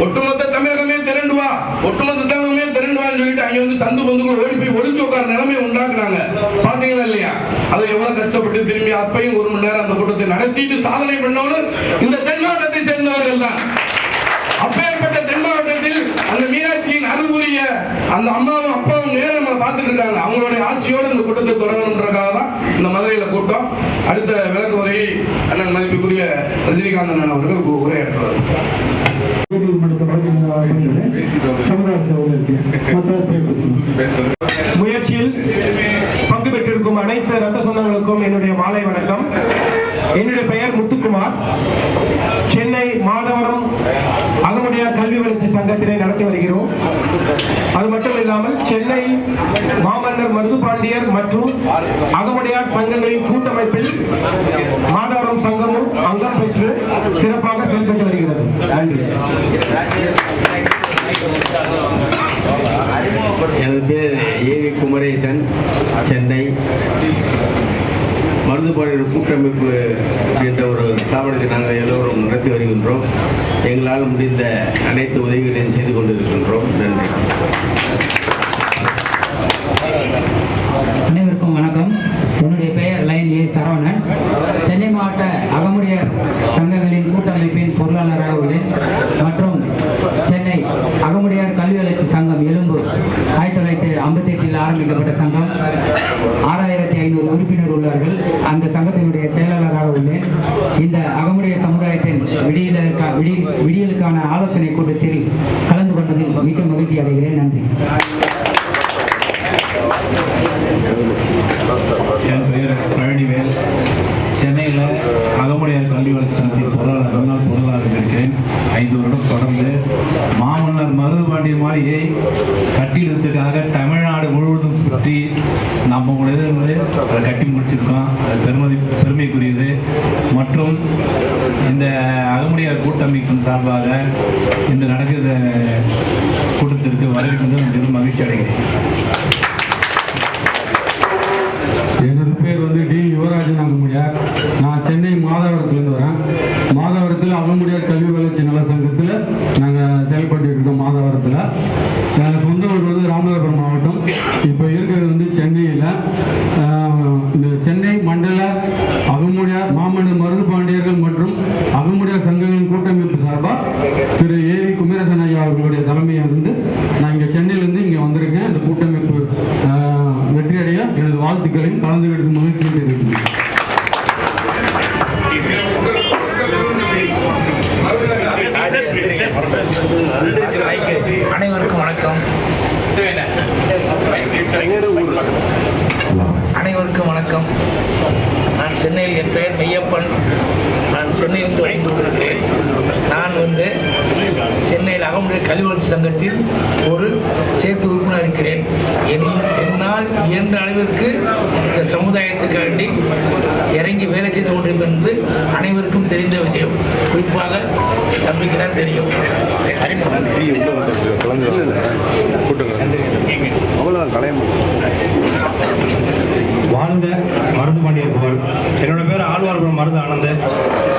ஒட்டுமொத்த தமிழகமே திரண்டு வா, ஒட்டுமொத்த தமிழகமே திரண்டு வான்னு சொல்லிட்டு அங்க வந்து சந்து பந்துக்குள்ள ஓடி போய் ஒளிஞ்சு உட்கார நிலைமை உண்டாக்குனாங்க. பாத்தீங்களா இல்லையா? அது எவ்வளவு கஷ்டப்பட்டு திரும்பி அப்பையும் 1 மணி நேரம் அந்த கூட்டத்தை நடத்திட்டு சாதனை பண்ணவங்க இந்த தென் மாவட்டத்தை சேர்ந்தவர்கள் தான். அப்பேற்பட்ட தென் மாவட்டத்தில் அந்த மீனாட்சியின் அருள் புரிய அந்த அம்மாவும் அப்பாவும் நேரம் நம்ம பார்த்துட்டு இருக்காங்க. அவங்களுடைய ஆசையோடு இந்த கூட்டத்தை தொடங்கணுன்றதுக்காக தான் இந்த மதுரையில் கூட்டம். அடுத்த விளக்க உரை அண்ணன் மதிப்புக்குரிய ரஜினிகாந்த் அண்ணன் அவர்கள் உரையாற்றுவார். முயற்சியில் பங்கு பெற்றிருக்கும் அனைத்து ரத்த சொந்தங்களுக்கும் என்னுடைய மாலை வணக்கம். என்னுடைய பெயர் முத்துக்குமார். சென்னை மாதவரம் அகமுடையார் கல்வி வளர்ச்சி சங்கத்தினை நடத்தி வருகிறோம். அது மட்டும் இல்லாமல் சென்னை மாமன்னர் மருதுபாண்டியர் மற்றும் அகமுடையார் சங்கங்களின் கூட்டமைப்பில் மாதவரம் சங்கமும் அங்கம் பெற்று சிறப்பாக செயல்பட்டு வருகிறது. நன்றி. எனது பேர் ஏவி குமரேசன். சென்னை மருதுபாண்டியர் கூட்டமைப்பு என்ற ஒரு ஸ்தாபனத்தை நாங்கள் எல்லோரும் நடத்தி வருகின்றோம். எங்களால் முடிந்த அனைத்து உதவிகளையும் செய்து கொண்டிருக்கின்றோம். நன்றி. அனைவருக்கும் வணக்கம். என்னுடைய பெயர் லைன் ஏ சரவணன். சென்னை மாவட்ட அகமுடையார் சங்கங்களின் கூட்டமைப்பின் பொருளாளராக உள்ளேன் மற்றும் சென்னை அகமுடையார் கல்வி வளர்ச்சி சங்கம் எலும்பு 1958 ஆரம்பிக்கப்பட்ட சங்கம் 6500 விடியலுக்கான ஆலோசனை கூட்டத்தில் கலந்து கொண்டதில் மிக்க மகிழ்ச்சி அடைகிறேன். நன்றி. என் பெயர் பழனிவேல். சென்னையில் அகமுடையார் கல்வி வளர்ச்சி சங்கத்தின் பொருளாளராக இருக்கிறேன். 5 வருடம் தொடர்ந்து மாமன்னர் மருதுபாண்டியர் மாளிகையை கட்டிடத்துக்காக தமிழ்நாடு முழுவதும் சுற்றி நம்ம இருந்து அதை கட்டி முடிச்சிருக்கோம். அது பெருமைக்குரியது. மற்றும் இந்த அகமுடையார் கூட்டமைப்பின் சார்பாக இந்த நடக்கிற கூட்டத்திற்கு வரவேற்பது மிகவும் மகிழ்ச்சி அடைகிறேன். எனது பேர் டி யுவராஜன் அகமுடியார். நான் சென்னை மாதவரத்துலேருந்து வரேன். மாதவரத்தில் அகமுடியார் கல்வி வளர்ச்சி நல சங்கத்தில் நாங்கள் செயல்பட்டு இருக்கோம். மாதவரத்தில் எங்கள் சொந்த ஊர் ராமநாதபுரம் மாவட்டம். இப்போ இருக்கிறது சென்னையில் இந்த சென்னை மண்டல அகமுடியார் மாமன்னர் மருதுபாண்டியர்கள் மற்றும் அகமுடியார் சங்கங்களின் கூட்டமைப்பு சார்பாக திரு ஏவி குமரேசன் ஐயா அவர்களுடைய தலைமையை நான் இங்கே சென்னையிலேருந்து இங்கே வந்திருக்கேன். இந்த கூட்டமைப்பு வெற்றியடைய எனது வாழ்த்துக்களையும் கலந்துகிட்டு மகிழ்ச்சி தெரிவிக்கிறேன். அனைவருக்கும் வணக்கம். அனைவருக்கும் வணக்கம். நான் சென்னையில், என் பெயர் மெய்யப்பன். நான் சென்னையிலிருந்து வந்து கொண்டிருக்கிறேன். நான் சென்னையில் அகமுடையார் கல்வி வளர்ச்சி சங்கத்தில் ஒரு சேர்த்து உறுப்பினர் இருக்கிறேன். என்னால் இயன்ற அளவிற்கு இந்த சமுதாயத்துக்காண்டி இறங்கி வேலை செய்து கொண்டிருப்பேன் என்று அனைவருக்கும் தெரிந்த விஷயம். குறிப்பாக தம்பிக்கு தான் தெரியும். வாழ்ந்த மருதுபாண்டியர் புகழ். என்னோட பேர் ஆழ்வார்புரம் மருது ஆனந்த்.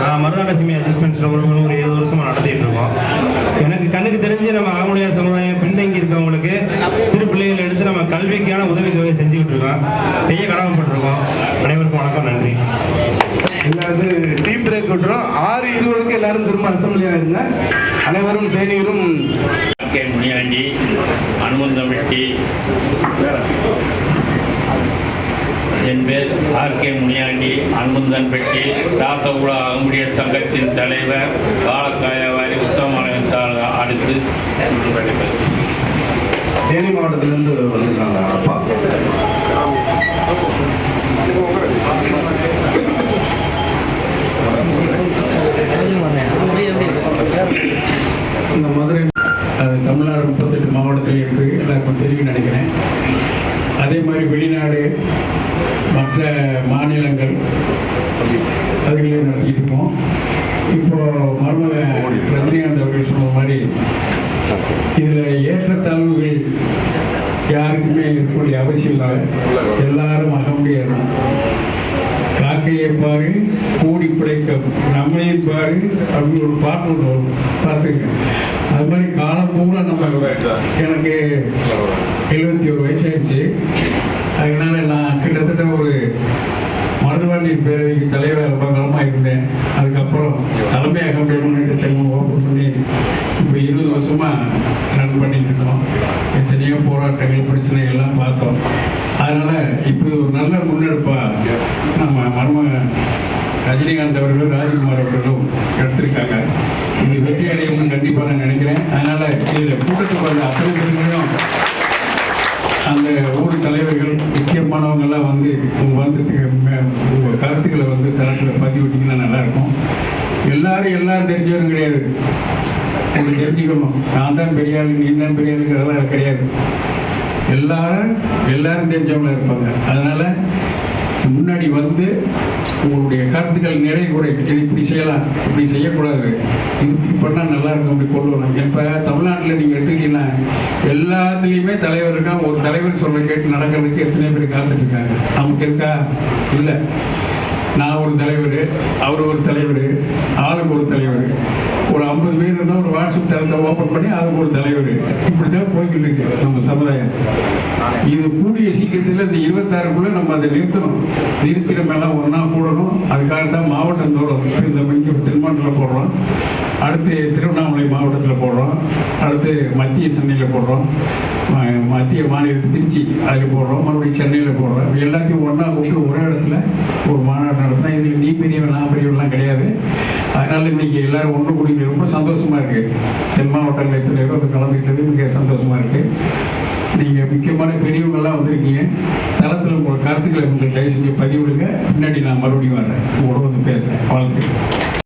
நான் மருதாண்ட சிமியா டிஃபென்ஸில் ஒரு 20 வருஷமாக நடத்திட்டு இருக்கோம். எனக்கு கண்ணுக்கு தெரிஞ்சு நம்ம அகமுடையார் சமுதாயம் பின்தங்கி இருக்கவங்களுக்கு சிறு பிள்ளைகள் எடுத்து நம்ம கல்விக்கான உதவித்தொகை செஞ்சுக்கிட்டு இருக்கோம், செய்ய கடமைப்பட்டிருக்கோம். அனைவருக்கும் வணக்கம், நன்றி. எல்லாரும் டீ பிரேக் விட்டுறோம். 6:20 எல்லாரும் திரும்ப அசம்பிளியாக இருங்க. அனைவரும் தேநீரும் முனியாண்டி அனுமந்தம்பட்டி. என் பேர் ஆர்கே முனியாண்டி அனுமந்தன்பட்டி. தாசகுலா அகமுடியார் சங்கத்தின் தலைவர். காலக்காயவாரி உத்தமத்தால் அடுத்து தேனி மாவட்டத்திலிருந்து வந்திருக்காங்க அப்பா. இந்த மதுரை தமிழ்நாடு 38 மாவட்டத்தில் இருக்கு, எல்லாருக்கும் தெரியும் நினைக்கிறேன். அதே மாதிரி வெளிநாடு மற்ற மாநிலங்கள் அதுகளே நடத்திட்டு இருக்கோம். இப்போது மருமக ரஜினிகாந்த் அவர்கள் சொன்ன மாதிரி இதில் ஏற்றத்தாழ்வுகள் யாருக்குமே இருக்கக்கூடிய அவசியம் இல்லை. எல்லாரும் அகமுடியார் தான். காக்கையை பாரு கூடி பிழைக்கும், நம்மளையும் பாரு அப்படின்னு ஒரு பாட்டு ஒன்று வரும், பார்த்துங்க. அது மாதிரி காலம் பூரா நம்ம, எனக்கு 71 வயசாகிடுச்சு. அதனால நான் கிட்டத்தட்ட ஒரு மருதுபாண்டியர் பேரவைக்கு தலைவராக ரொம்ப காலமாக இருந்தேன். அதுக்கப்புறம் தலைமை அகமுடையார் செல்வம் ஓப்பன் பண்ணி இப்போ 20 வருஷமாக ரன் பண்ணிட்டு இருக்கோம். எத்தனையோ போராட்டங்கள் பிரச்சனைகள்லாம் பார்த்தோம். அதனால் இப்போ ஒரு நல்ல முன்னெடுப்பாக நம்ம மருமக ரஜினிகாந்த் அவர்களும் ராஜ்குமார் அவர்களும் எடுத்திருக்காங்க. இது வெற்றி அடையணும்னு கண்டிப்பாக நான் நினைக்கிறேன். அதனால் இதில் கூட்டத்துக்கு வந்த அத்தனை பேருமையும் அந்த ஊர் தலைவர்கள் முக்கியமானவங்கெல்லாம் உங்கள் கருத்துக்களை தரத்தில் பதிவிட்டிங்கன்னா நல்லாயிருக்கும். எல்லாரும் தெரிஞ்சவரும் கிடையாது. உங்களுக்கு தெரிஞ்சுக்கணும், நான் தான் பெரிய ஆளு, நீ தான் பெரிய ஆளுக்கு அதெல்லாம் கிடையாது. எல்லாரும் தெரிஞ்சவங்களா இருப்பாங்க. அதனால் முன்னாடி உங்களுடைய கருத்துக்கள் நிறை குறை, இது இப்படி செய்யலாம், இப்படி செய்யக்கூடாது, இது இப்படி பண்ணால் நல்லா இருக்கும், அப்படி கொண்டு வரலாம். இப்போ தமிழ்நாட்டில் நீங்கள் எடுத்துக்கிட்டீங்கன்னா எல்லாத்துலேயுமே தலைவர் இருக்கான். ஒரு தலைவர் சொல்ல கேட்டு நடக்கிறதுக்கு எத்தனை பேர் காத்துட்ருக்காங்க. நமக்கு இருக்கா? இல்லை. நான் ஒரு தலைவர், அவர் ஒரு தலைவர், ஆளுக்கு ஒரு தலைவர், ஒரு 50 பேர் இருந்தால் ஒரு வாட்ஸ்அப் தளத்தை ஓப்பன் பண்ணி அதுக்கு ஒரு தலைவர். இப்படி தான் போய்கிட்டு இருக்கு நம்ம சமுதாயம். இது கூடிய சீக்கிரத்தில் இந்த 26க்குள்ளே நம்ம அதை நிறுத்திற மேலாம் ஒன்றா கூடணும். அதுக்காக தான் மாவட்டம் தோறும் இந்த மணிக்கு திருமண்டலம் போடுறோம், அடுத்து திருவண்ணாமலை மாவட்டத்தில் போடுறோம், அடுத்து மத்திய சென்னையில் போடுறோம், மத்திய மாநிலத்தில் திருச்சி அதில் போடுறோம், மறுபடியும் சென்னையில் போடுறோம். எல்லாத்தையும் ஒன்றா கூப்பிட்டு ஒரே இடத்துல ஒரு மாநாடு நடத்தினா இதில் நீ பெரியவன் நான் பெரியவன்லாம் கிடையாது. அதனால் இன்றைக்கி எல்லோரும் ஒன்று கூடி ரொம்ப சந்தோஷமாக இருக்குது. தென் மாவட்டங்கள் எத்தனை பேரும் வந்து கலந்துக்கிட்டது மிக சந்தோஷமாக இருக்குது. நீங்கள் முக்கியமான பெரியவங்கள்லாம் வந்திருக்கீங்க. தளத்தில் உங்கள் கருத்துக்களை உங்களுக்கு தயவு செஞ்சு பதிவிடுங்க. பின்னாடி நான் மறுபடியும் வரேன், உங்களோட வந்து பேசுகிறேன். வாழ்க்கை